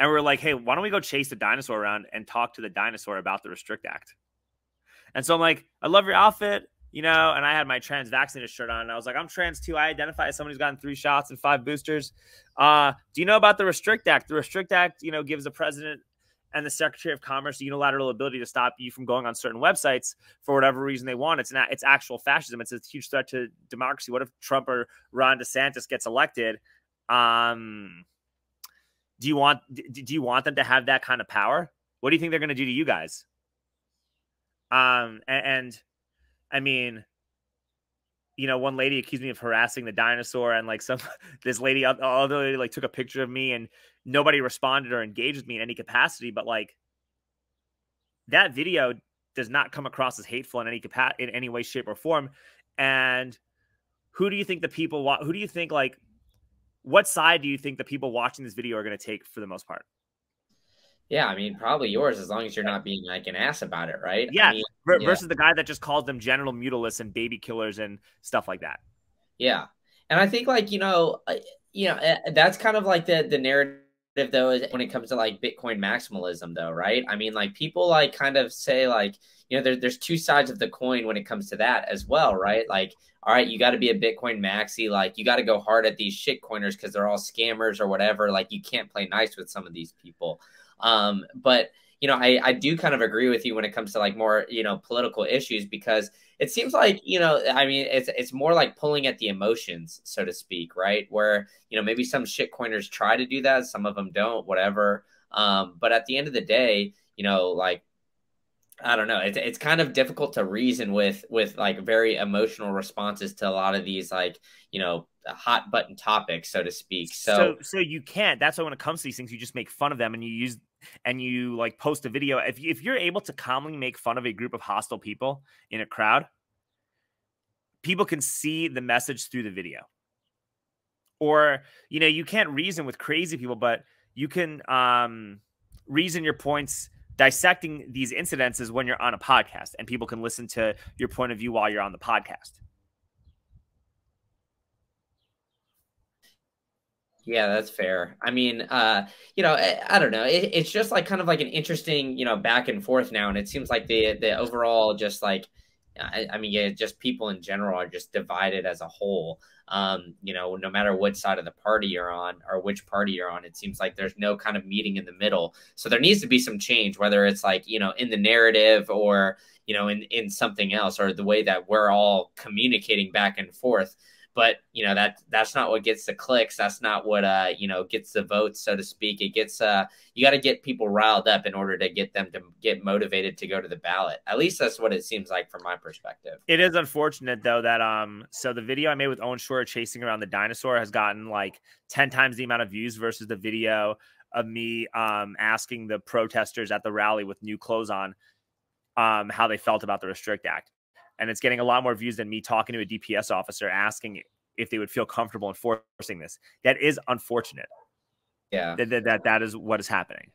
S2: And we're like, hey, why don't we go chase the dinosaur around and talk to the dinosaur about the Restrict Act? And so I'm like, I love your outfit, you know, and I had my trans vaccinated shirt on, and I was like, I'm trans too. I identify as someone who's gotten 3 shots and 5 boosters. Do you know about the Restrict Act? The Restrict Act, you know, gives the president and the Secretary of Commerce the unilateral ability to stop you from going on certain websites for whatever reason they want. It's actual fascism. It's a huge threat to democracy. What if Trump or Ron DeSantis gets elected? Do you want them to have that kind of power? What do you think they're going to do to you guys? And I mean, you know, one lady accused me of harassing the dinosaur, and like this lady, other lady, like, took a picture of me, and nobody responded or engaged with me in any capacity. But, like, that video does not come across as hateful in any way, shape, or form. And who do you think the people who do you think, like, what side do you think the people watching this video are going to take for the most part?
S1: Yeah, I mean, probably yours, as long as you're not being like an ass about it, right?
S2: Yeah,
S1: I mean,
S2: versus the guy that just calls them genital mutilates and baby killers and stuff like that.
S1: Yeah, and I think, like, that's kind of like the narrative, though, is when it comes to, like, Bitcoin maximalism, though, right? I mean, like, people, like, kind of say, like, you know, there's 2 sides of the coin when it comes to that as well, right? Like, all right, you got to be a Bitcoin maxi, like, you got to go hard at these shit coiners because they're all scammers or whatever. Like, you can't play nice with some of these people. But, you know, I do kind of agree with you when it comes to, like, more, you know, political issues, because it seems like, you know, I mean, it's more like pulling at the emotions, so to speak, right? Where, you know, maybe some shit coiners try to do that. Some of them don't, whatever. But at the end of the day, you know, like, I don't know. It's kind of difficult to reason with like very emotional responses to a lot of these, like, you know, hot button topics, so to speak. So
S2: you can't. That's why when it comes to these things, you just make fun of them, and you like post a video. If you're able to calmly make fun of a group of hostile people in a crowd, people can see the message through the video. Or, you know, you can't reason with crazy people, but you can reason your points dissecting these incidences when you're on a podcast, and people can listen to your point of view while you're on the podcast.
S1: Yeah, that's fair. I mean, you know, I don't know. It's just like kind of like an interesting, you know, back and forth now. And it seems like the overall just like I mean, yeah, just people in general are just divided as a whole. You know, no matter what side of the party you're on or which party you're on, it seems like there's no kind of meeting in the middle. So there needs to be some change, whether it's like, you know, in the narrative or, you know, in something else, or the way that we're all communicating back and forth. But, you know, that's not what gets the clicks. That's not what, you know, gets the votes, so to speak. It gets, you got to get people riled up in order to get them to get motivated to go to the ballot. At least that's what it seems like from my perspective.
S2: It is unfortunate, though, that, so the video I made with Owen Shore chasing around the dinosaur has gotten like 10 times the amount of views versus the video of me, asking the protesters at the rally with new clothes on, how they felt about the Restrict Act. And it's getting a lot more views than me talking to a DPS officer asking if they would feel comfortable enforcing this. That is unfortunate.
S1: Yeah.
S2: That is what is happening.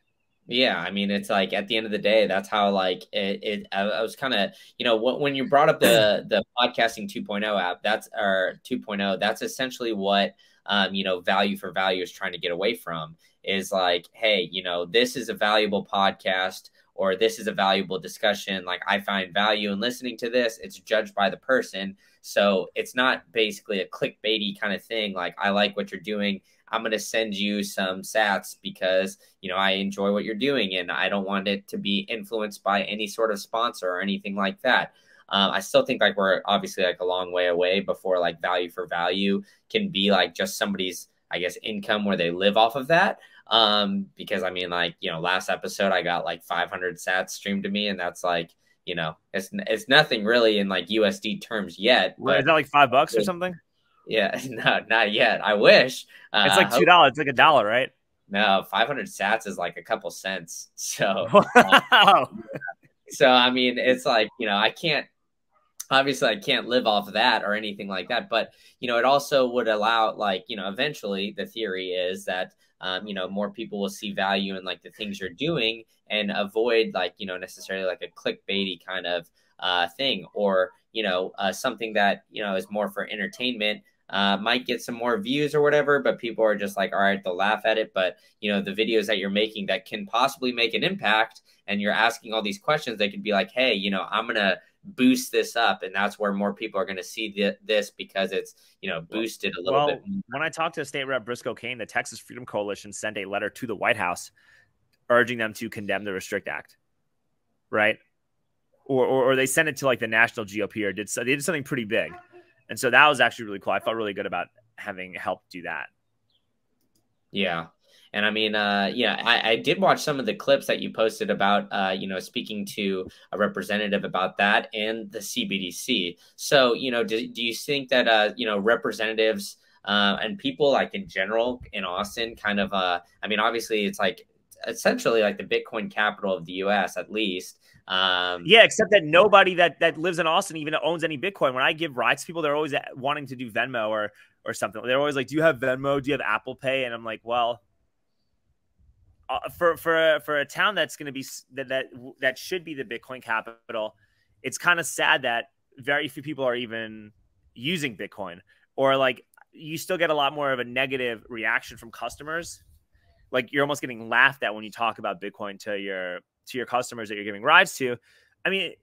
S1: Yeah, I mean, it's like at the end of the day, that's how like I was kind of, you know, when you brought up the podcasting 2.0 app, that's or 2.0, that's essentially what you know, value for value is trying to get away from, is like, hey, you know, this is a valuable podcast, or this is a valuable discussion. Like, I find value in listening to this. It's judged by the person. So it's not basically a clickbaity kind of thing. Like, I like what you're doing. I'm going to send you some sats because, you know, I enjoy what you're doing and I don't want it to be influenced by any sort of sponsor or anything like that. I still think like we're obviously like a long way away before like value for value can be like just somebody's, I guess, income where they live off of that. Because I mean, like, you know, last episode I got like 500 sats streamed to me, and that's like, you know, it's nothing really in like USD terms yet. But
S2: is that like $5 or something?
S1: Yeah, no, not yet. I wish.
S2: It's like $2. It's like $1, right?
S1: No, 500 sats is like a couple cents. So,
S2: wow.
S1: So I mean, it's like, you know, I can't live off of that or anything like that. But, you know, it also would allow, like, you know, eventually the theory is that, you know, more people will see value in like the things you're doing and avoid like, you know, necessarily like a clickbaity kind of thing, or, you know, something that, you know, is more for entertainment. Might get some more views or whatever, but people are just like, all right, they'll laugh at it. But, you know, the videos that you're making that can possibly make an impact and you're asking all these questions, they could be like, hey, you know, I'm going to boost this up. And that's where more people are going to see this because it's, you know, boosted a little bit.
S2: When I talked to State Rep Briscoe Kane, the Texas Freedom Coalition sent a letter to the White House urging them to condemn the Restrict Act. Right. Or they sent it to like the national GOP, or they did something pretty big. And so that was actually really cool. I felt really good about having helped do that. Yeah.
S1: And I mean, yeah, I did watch some of the clips that you posted about, you know, speaking to a representative about that and the CBDC. So, you know, do you think that, you know, representatives and people like in general in Austin kind of, I mean, obviously it's like essentially like the Bitcoin capital of the US, at least.
S2: Yeah, except that nobody that lives in Austin even owns any Bitcoin. When I give rides to people, they're always wanting to do Venmo or something. They're always like, do you have Venmo? Do you have Apple Pay? And I'm like, well, for a town that's going to be that should be the Bitcoin capital, it's kind of sad that very few people are even using Bitcoin, or like you still get a lot more of a negative reaction from customers. Like you're almost getting laughed at when you talk about Bitcoin to your customers that you're giving rides to. I mean,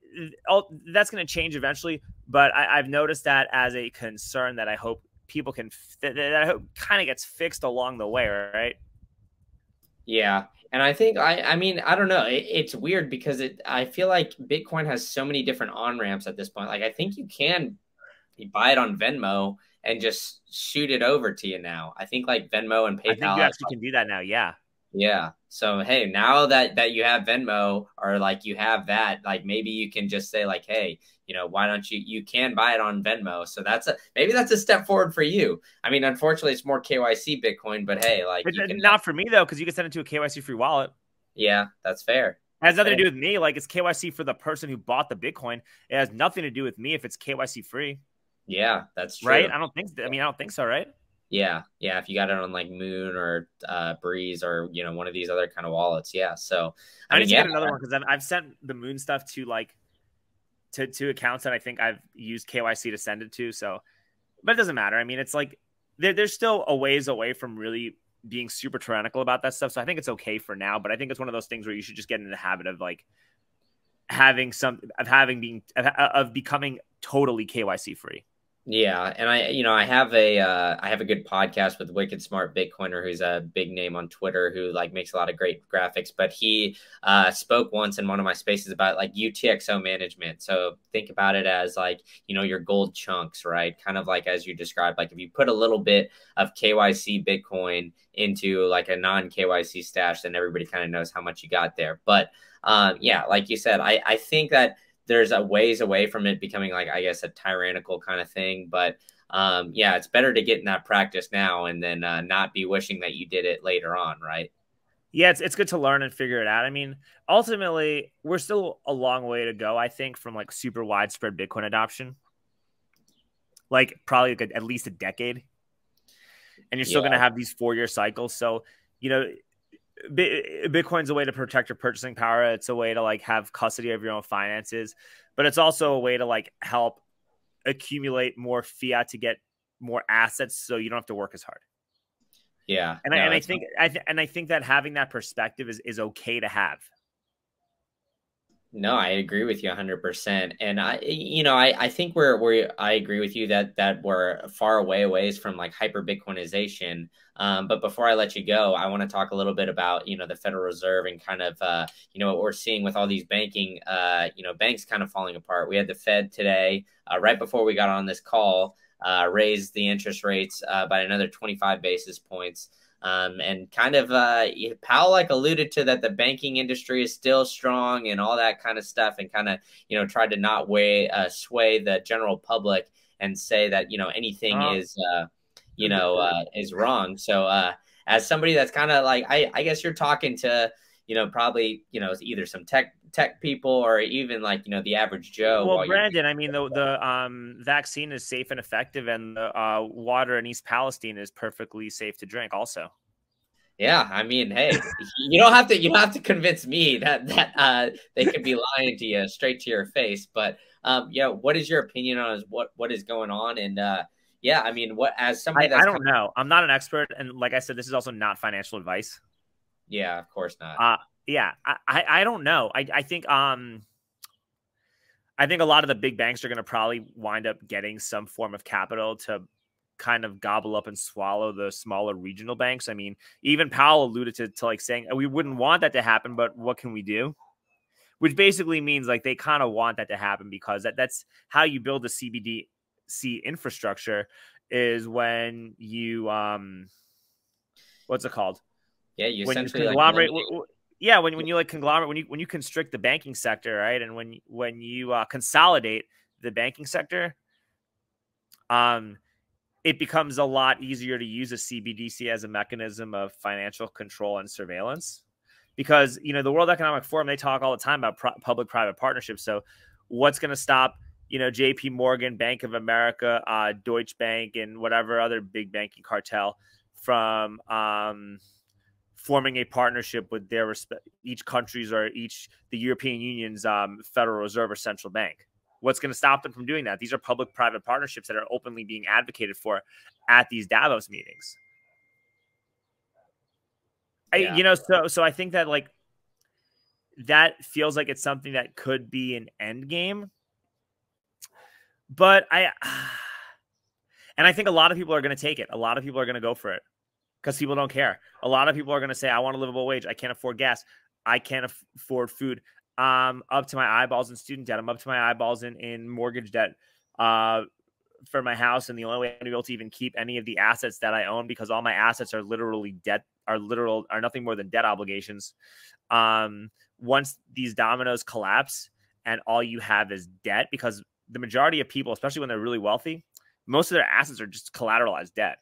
S2: that's going to change eventually, but I've noticed that as a concern that I hope people that I hope kind of gets fixed along the way, right?
S1: Yeah. And I think, I mean, I don't know. It's weird because I feel like Bitcoin has so many different on-ramps at this point. Like, I think you can buy it on Venmo and just shoot it over to you now. I think like Venmo and PayPal.
S2: I think you actually can do that now. Yeah.
S1: Yeah. So, hey, now that you have Venmo, or like you have that, like maybe you can just say like, hey, you know, why don't you can buy it on Venmo. So maybe that's a step forward for you. I mean, unfortunately it's more KYC Bitcoin, but hey, like
S2: not for me though, because you can send it to a KYC free wallet.
S1: Yeah, that's fair.
S2: It has nothing to do with me. Like, it's KYC for the person who bought the Bitcoin. It has nothing to do with me if it's KYC free.
S1: Yeah, that's true.
S2: Right? I don't think so, right?
S1: Yeah. Yeah. If you got it on like Moon or Breeze or, you know, one of these other kind of wallets. Yeah. So
S2: I need to get another one, because I've sent the Moon stuff to like to accounts that I think I've used KYC to send it to. So, but it doesn't matter. I mean, it's like there's still a ways away from really being super tyrannical about that stuff. So I think it's okay for now, but I think it's one of those things where you should just get in the habit of like of becoming totally KYC free.
S1: Yeah, and I have a good podcast with Wicked Smart Bitcoiner, who's a big name on Twitter, who like makes a lot of great graphics. But he spoke once in one of my spaces about like UTXO management. So think about it as like, your gold chunks, right? Kind of like as you described, like if you put a little bit of KYC Bitcoin into like a non KYC stash, then everybody kind of knows how much you got there. But yeah, like you said, I think that there's a ways away from it becoming like, I guess, a tyrannical kind of thing. But yeah, it's better to get in that practice now and then not be wishing that you did it later on, right?
S2: Yeah, it's good to learn and figure it out. I mean, ultimately, we're still a long way to go, I think, from like super widespread Bitcoin adoption. Like probably like at least a decade. And you're still going to have these 4-year cycles. So, Bitcoin's a way to protect your purchasing power. It's a way to like have custody of your own finances, but it's also a way to like help accumulate more fiat to get more assets, so you don't have to work as hard.
S1: Yeah,
S2: and I think that having that perspective is okay to have.
S1: No, I agree with you 100%. And I think I agree with you that we're far away from like hyper Bitcoinization. But before I let you go, I want to talk a little bit about, the Federal Reserve and kind of, what we're seeing with all these banks kind of falling apart. We had the Fed today, right before we got on this call, raise the interest rates by another 25 basis points. And kind of Powell like alluded to that the banking industry is still strong and all that kind of stuff, and kind of tried to not sway the general public and say that anything is wrong. So as somebody that's kind of like I guess you're talking to probably either some tech people or even like the average Joe.
S2: Well, Brandon, I mean the vaccine is safe and effective, and the water in East Palestine is perfectly safe to drink also.
S1: Yeah, I mean, hey, you don't have to convince me that they could be lying to you straight to your face. But what is your opinion on what is going on? And yeah, I mean, what as somebody that's
S2: I don't know. I'm not an expert, and like I said, this is also not financial advice.
S1: Yeah, of course not.
S2: Yeah, I don't know. I think a lot of the big banks are going to probably wind up getting some form of capital to kind of gobble up and swallow the smaller regional banks. I mean, even Powell alluded to like saying we wouldn't want that to happen, but what can we do? Which basically means like they kind of want that to happen, because that's how you build a CBDC infrastructure, is when you what's it called?
S1: Yeah, you
S2: when
S1: essentially
S2: you conglomerate. When you like conglomerate, when you constrict the banking sector, right? And when you consolidate the banking sector, it becomes a lot easier to use a CBDC as a mechanism of financial control and surveillance, because the World Economic Forum, they talk all the time about public-private partnerships. So what's going to stop JP Morgan, Bank of America, Deutsche Bank, and whatever other big banking cartel from forming a partnership with their each country's or the European Union's Federal Reserve or central bank? What's going to stop them from doing that? These are public-private partnerships that are openly being advocated for at these Davos meetings.
S1: Yeah.
S2: So I think that like that feels like it's something that could be an end game. But I think a lot of people are going to take it. A lot of people are going to go for it because people don't care. A lot of people are going to say, I want a livable wage. I can't afford gas. I can't afford food. I'm up to my eyeballs in student debt. I'm up to my eyeballs in mortgage debt for my house. And the only way I'm going to be able to even keep any of the assets that I own, because all my assets are literally debt, are nothing more than debt obligations. Once these dominoes collapse and all you have is debt, because the majority of people, especially when they're really wealthy, most of their assets are just collateralized debt,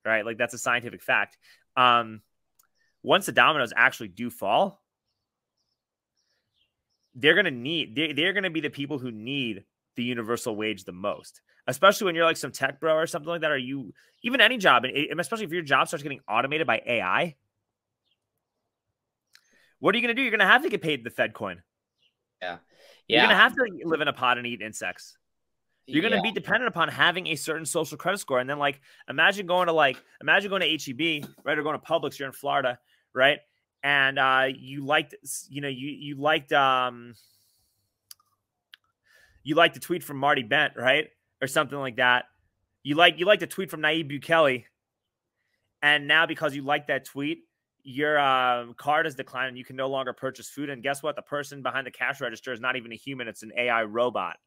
S2: right? Like that's a scientific fact. Once the dominoes actually do fall, they're going to be the people who need the universal wage the most, especially when you're like some tech bro or something like that, or you even any job, and especially if your job starts getting automated by AI. What are you going to do? You're going to have to get paid the Fed coin.
S1: Yeah.
S2: You're going to have to live in a pod and eat insects. You're going to be dependent upon having a certain social credit score. And then like, imagine going to HEB, right? Or going to Publix. You're in Florida, right? And you liked you like the tweet from Marty Bent, right? Or something like that. You like the tweet from Nayib Bukele. And now because you like that tweet, your card has declined and you can no longer purchase food. And guess what? The person behind the cash register is not even a human. It's an AI robot.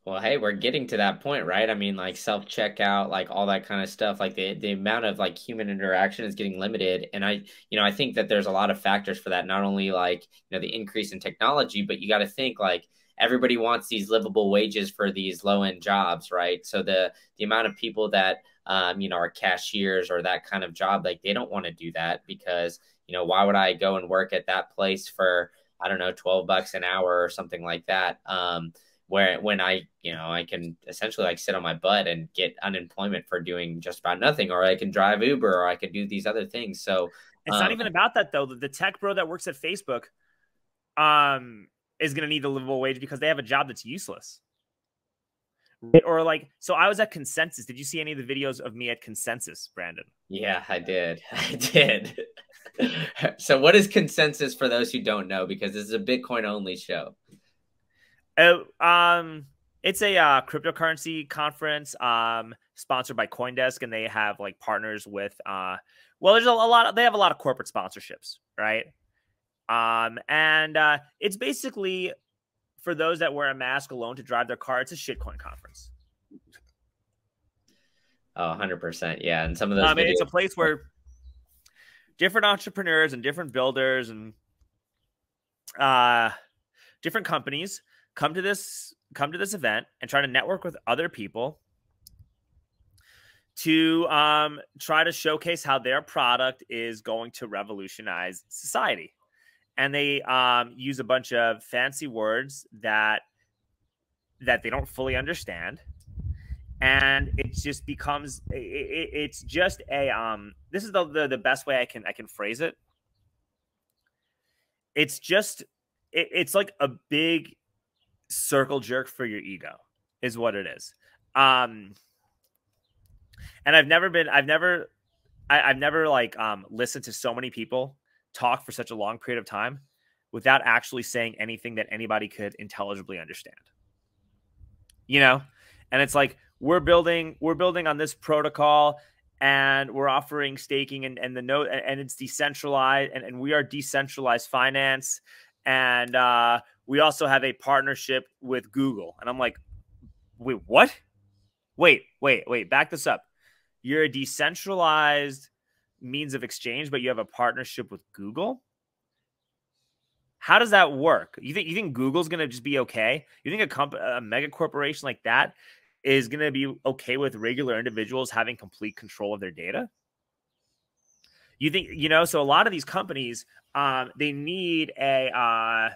S1: Well, hey, we're getting to that point, right? I mean, like self-checkout, like all that kind of stuff, like the amount of like human interaction is getting limited. And I think that there's a lot of factors for that, not only like, the increase in technology, but you got to think like everybody wants these livable wages for these low-end jobs, right? So the amount of people that are cashiers or that kind of job, like they don't want to do that because, why would I go and work at that place for, I don't know, $12 an hour or something like that? When I can essentially like sit on my butt and get unemployment for doing just about nothing, or I can drive Uber, or I could do these other things. So
S2: it's not even about that though. The tech bro that works at Facebook, is going to need the livable wage because they have a job that's useless. Or like, so I was at Consensus. Did you see any of the videos of me at Consensus, Brandon?
S1: Yeah, I did. So what is Consensus for those who don't know? Because this is a Bitcoin only show.
S2: It's a cryptocurrency conference sponsored by CoinDesk, and they have like partners with there's a lot. They have a lot of corporate sponsorships, right? And it's basically for those that wear a mask alone to drive their car. It's a shitcoin conference.
S1: Oh, 100%. Yeah, and some of those.
S2: It's a place where different entrepreneurs and different builders and different companies come to this event and try to network with other people to try to showcase how their product is going to revolutionize society. And they use a bunch of fancy words that they don't fully understand. And it just becomes it's just a this is the best way I can phrase it. It's just it's like a big circle jerk for your ego is what it is. And I've never like listened to so many people talk for such a long period of time without actually saying anything that anybody could intelligibly understand. And it's like we're building on this protocol and we're offering staking and the node and it's decentralized and we are decentralized finance. And we also have a partnership with Google. And I'm like, wait, what? Wait, back this up. You're a decentralized means of exchange, but you have a partnership with Google? How does that work? You think Google's going to just be okay? You think a mega corporation like that is going to be okay with regular individuals having complete control of their data? You think, so a lot of these companies, they need a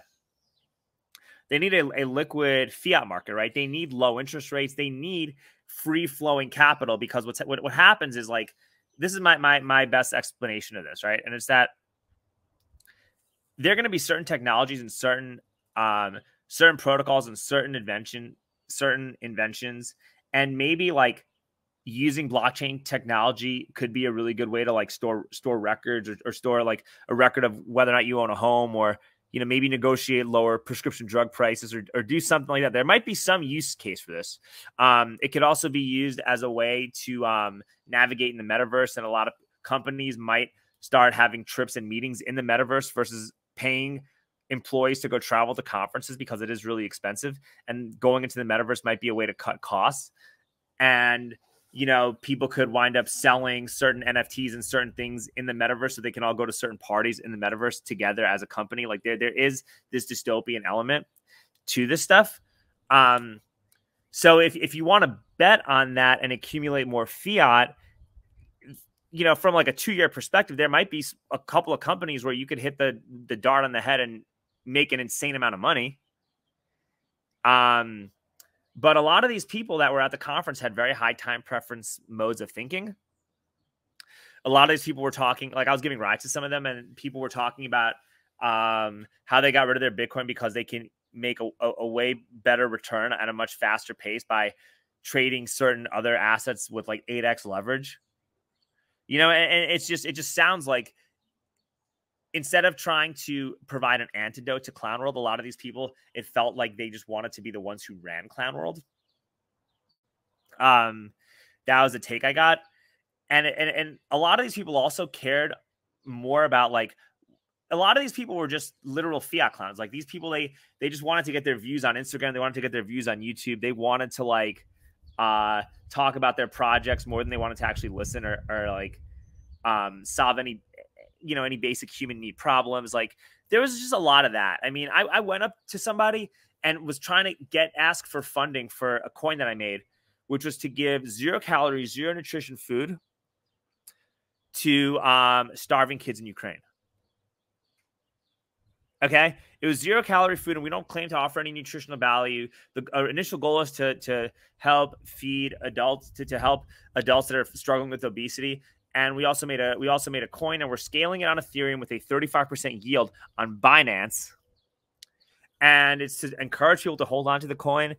S2: liquid fiat market, right? They need low interest rates. They need free flowing capital because what happens is like, this is my best explanation of this, right? And it's that there are going to be certain technologies and certain protocols and certain inventions, and maybe like using blockchain technology could be a really good way to like store records or store like a record of whether or not you own a home, or maybe negotiate lower prescription drug prices or do something like that. There might be some use case for this. It could also be used as a way to navigate in the metaverse, and a lot of companies might start having trips and meetings in the metaverse versus paying employees to go travel to conferences because it is really expensive. And going into the metaverse might be a way to cut costs. And people could wind up selling certain NFTs and certain things in the metaverse so they can all go to certain parties in the metaverse together as a company. Like there is this dystopian element to this stuff. So if you want to bet on that and accumulate more fiat, from like a 2-year perspective, there might be a couple of companies where you could hit the dart on the head and make an insane amount of money. But a lot of these people that were at the conference had very high time preference modes of thinking. A lot of these people were talking, like I was giving rides to some of them, and people were talking about how they got rid of their Bitcoin because they can make a way better return at a much faster pace by trading certain other assets with like 8x leverage. And it just sounds like instead of trying to provide an antidote to Clown World, a lot of these people, it felt like they just wanted to be the ones who ran Clown World. That was the take I got. And a lot of these people also cared more about, like, a lot of these people were just literal fiat clowns. Like, these people, they just wanted to get their views on Instagram. They wanted to get their views on YouTube. They wanted to, like, talk about their projects more than they wanted to actually listen or like, solve any, you know, any basic human need problems. Like, there was just a lot of that. I mean, I went up to somebody and was trying to ask for funding for a coin that I made, which was to give 0 calorie, 0 nutrition food to starving kids in Ukraine. Okay, it was 0 calorie food, and we don't claim to offer any nutritional value. The initial goal is to help feed adults, to help adults that are struggling with obesity. And we also made a coin, and we're scaling it on Ethereum with a 35% yield on Binance. And it's to encourage people to hold on to the coin.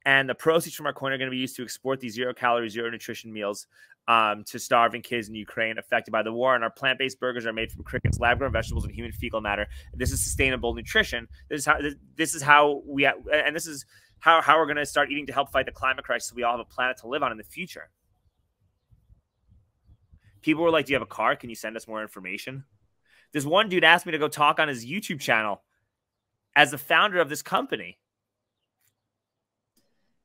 S2: And the proceeds from our coin are going to be used to export these 0 calorie, 0 nutrition meals to starving kids in Ukraine affected by the war. And our plant-based burgers are made from crickets, lab-grown vegetables, and human fecal matter. This is sustainable nutrition. This is how we're going to start eating to help fight the climate crisis, so we all have a planet to live on in the future. People were like, do you have a car? Can you send us more information? This one dude asked me to go talk on his YouTube channel as the founder of this company.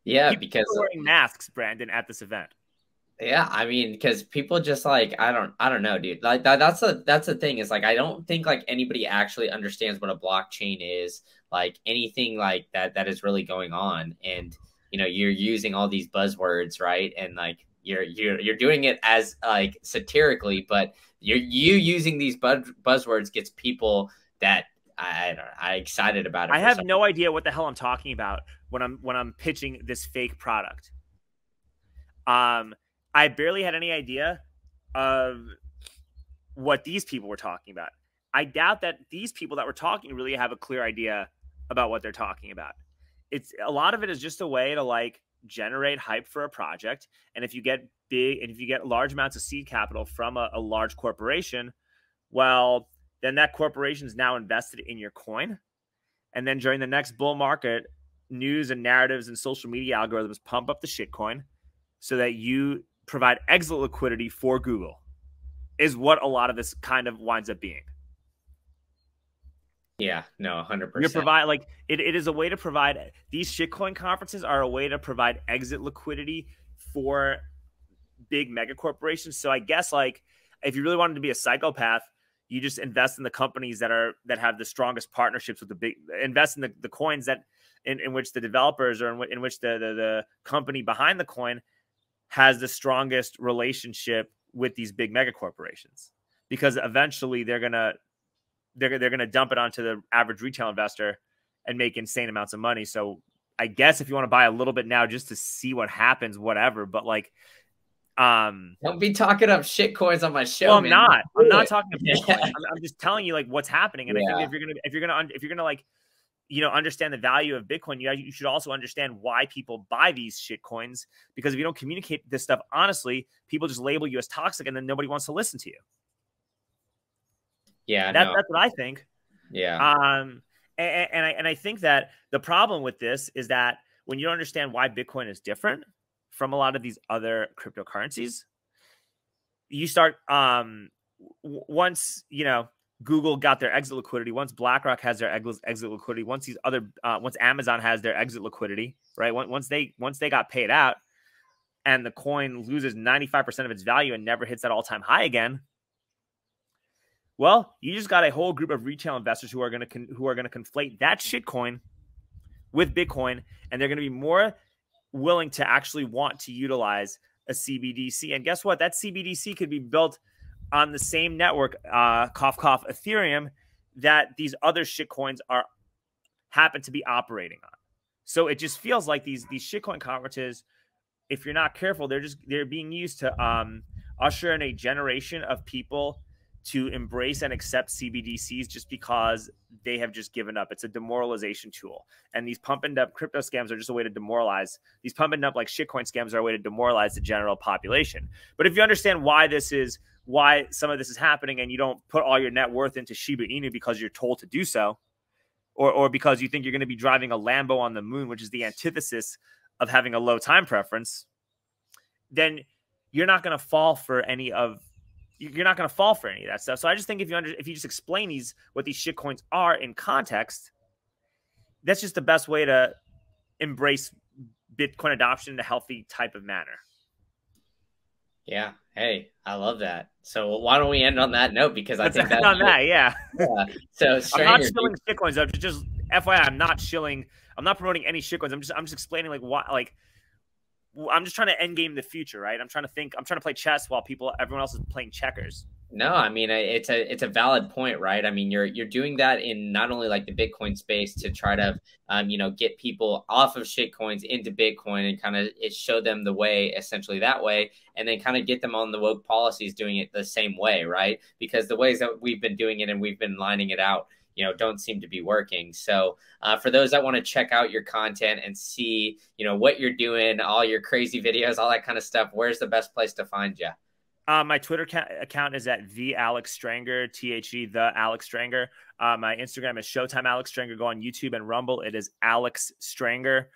S1: Yeah,
S2: people
S1: because
S2: were wearing masks, Brandon, at this event.
S1: Yeah, I mean, because people just like, I don't know, dude. Like that's the thing, is like, I don't think like anybody actually understands what a blockchain is, like anything like that is really going on. And you know, you're using all these buzzwords, right? And like you're doing it as like satirically, but you using these buzzwords gets people that I excited about it.
S2: I have no idea what the hell I'm talking about when I'm pitching this fake product. I barely had any idea of what these people were talking about. I doubt that these people that were talking really have a clear idea about what they're talking about. It's a lot of it is just a way to like generate hype for a project. And if you get large amounts of seed capital from a large corporation, well, then that corporation is now invested in your coin. And then during the next bull market, news and narratives and social media algorithms pump up the shitcoin so that you provide exit liquidity for Google, is what a lot of this kind of winds up being.
S1: Yeah, no, 100%.
S2: You provide, like, it is a way to provide, these shitcoin conferences are a way to provide exit liquidity for big mega corporations. So I guess, like, if you really wanted to be a psychopath, you just invest in the companies that have the strongest partnerships with invest in the coins that in which the developers, or in which the company behind the coin has the strongest relationship with these big mega corporations, because eventually they're gonna dump it onto the average retail investor and make insane amounts of money. So I guess if you want to buy a little bit now just to see what happens, whatever. But like,
S1: don't be talking up shit coins on my show.
S2: Well,
S1: man.
S2: I'm not talking to Bitcoin.
S1: Yeah.
S2: I'm just telling you like what's happening. And I think if you're gonna like, you know, understand the value of Bitcoin, you should also understand why people buy these shit coins. Because if you don't communicate this stuff honestly, people just label you as toxic, and then nobody wants to listen to you.
S1: Yeah,
S2: that's what I think.
S1: Yeah.
S2: And I think that the problem with this is that when you don't understand why Bitcoin is different from a lot of these other cryptocurrencies, you start once, you know, Google got their exit liquidity, once BlackRock has their exit liquidity, once Amazon has their exit liquidity, right? Once they got paid out and the coin loses 95% of its value and never hits that all-time high again, well, you just got a whole group of retail investors who are going to conflate that shit coin with Bitcoin, and they're going to be more willing to actually want to utilize a CBDC. And guess what? That CBDC could be built on the same network, cough cough, Ethereum, that these other shit coins happen to be operating on. So it just feels like these shitcoin conferences, if you're not careful, they're being used to usher in a generation of people to embrace and accept CBDCs just because they have just given up. It's a demoralization tool. And these pump and dump crypto scams are just a way to demoralize. These pump and dump like shitcoin scams are a way to demoralize the general population. But if you understand why this is why some of this is happening, and you don't put all your net worth into Shiba Inu because you're told to do so, or because you think you're going to be driving a Lambo on the moon, which is the antithesis of having a low time preference, then you're not going to fall for any of that stuff. So I just think if you just explain what these shitcoins are in context, that's just the best way to embrace Bitcoin adoption in a healthy type of manner.
S1: Yeah. Hey, I love that. So why don't we end on that note? Because I think that's
S2: on that. Yeah.
S1: So
S2: I'm not shilling shitcoins. I'm just FYI, I'm not shilling. I'm not promoting any shitcoins. I'm just explaining like why, like, I'm just trying to end game the future, right? I'm trying to play chess while everyone else is playing checkers.
S1: No, I mean, it's a valid point, right? I mean, you're doing that in not only like the Bitcoin space to try to, get people off of shitcoins into Bitcoin and kind of show them the way, essentially that way, and then kind of get them on the woke policies doing it the same way, right? Because the ways that we've been doing it and we've been lining it out, don't seem to be working. So for those that want to check out your content and see, what you're doing, all your crazy videos, all that kind of stuff, where's the best place to find you?
S2: My Twitter account is at the Alex Strenger, the Alex Strenger. My Instagram is Showtime Alex Strenger. Go on YouTube and Rumble. It is Alex Strenger.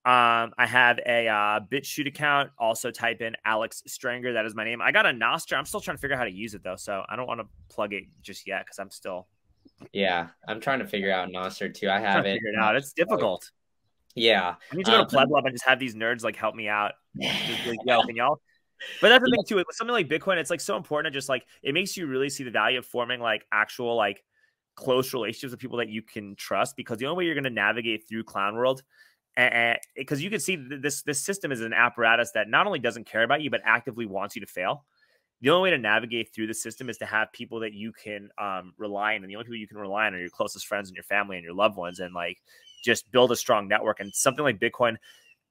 S2: I have a BitChute account. Also type in Alex Strenger. That is my name. I got a Nostr. I'm still trying to figure out how to use it though, so I don't want to plug it just yet because I'm still.
S1: Yeah, I'm trying to figure out Nostr too. I have it.
S2: Figure it out. It's difficult.
S1: Yeah,
S2: I need to go to Pleb Lab and just have these nerds like help me out. Just like, yo, can y'all? But that's the thing too. With something like Bitcoin, it's like so important to just like it makes you really see the value of forming like actual like close relationships with people that you can trust, because the only way you're going to navigate through clown world, and because you can see this system is an apparatus that not only doesn't care about you but actively wants you to fail. The only way to navigate through the system is to have people that you can rely on, and the only people you can rely on are your closest friends and your family and your loved ones, and like just build a strong network. And something like Bitcoin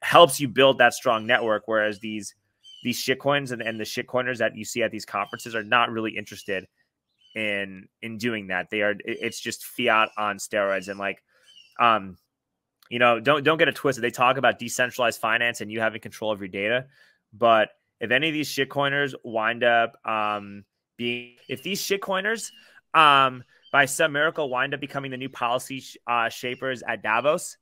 S2: helps you build that strong network, whereas these shitcoins and the shitcoiners that you see at these conferences are not really interested in doing that. It's just fiat on steroids. And like, don't get it twisted. They talk about decentralized finance and you having control of your data. But if any of these shitcoiners wind up if these shitcoiners by some miracle wind up becoming the new policy shapers at Davos,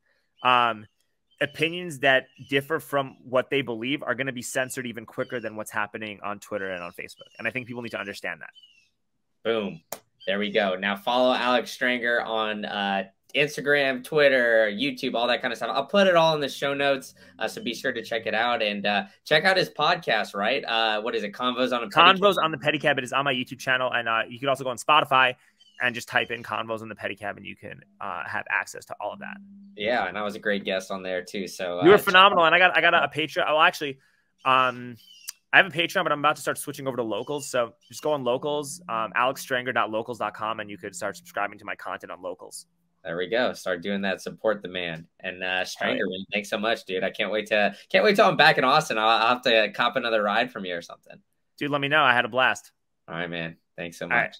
S2: opinions that differ from what they believe are going to be censored even quicker than what's happening on Twitter and on Facebook. And I think people need to understand that.
S1: Boom. There we go. Now follow Alex Strenger on Instagram, Twitter, YouTube, all that kind of stuff. I'll put it all in the show notes. So be sure to check it out and check out his podcast, right? What is it? Convos on a Pedicab?
S2: Convos on the Pedicab. It is on my YouTube channel. And you can also go on Spotify and just type in Convos on the Pedicab and you can have access to all of that.
S1: Yeah, and I was a great guest on there too. So
S2: you were phenomenal, and I got a Patreon. Well, actually, I have a Patreon, but I'm about to start switching over to Locals. So just go on Locals, alexstranger.locals.com, and you could start subscribing to my content on Locals.
S1: There we go. Start doing that. Support the man. And Strenger, man, thanks so much, dude. I can't wait till I'm back in Austin. I'll have to cop another ride from you or something.
S2: Dude, let me know. I had a blast.
S1: All right, man. Thanks so much.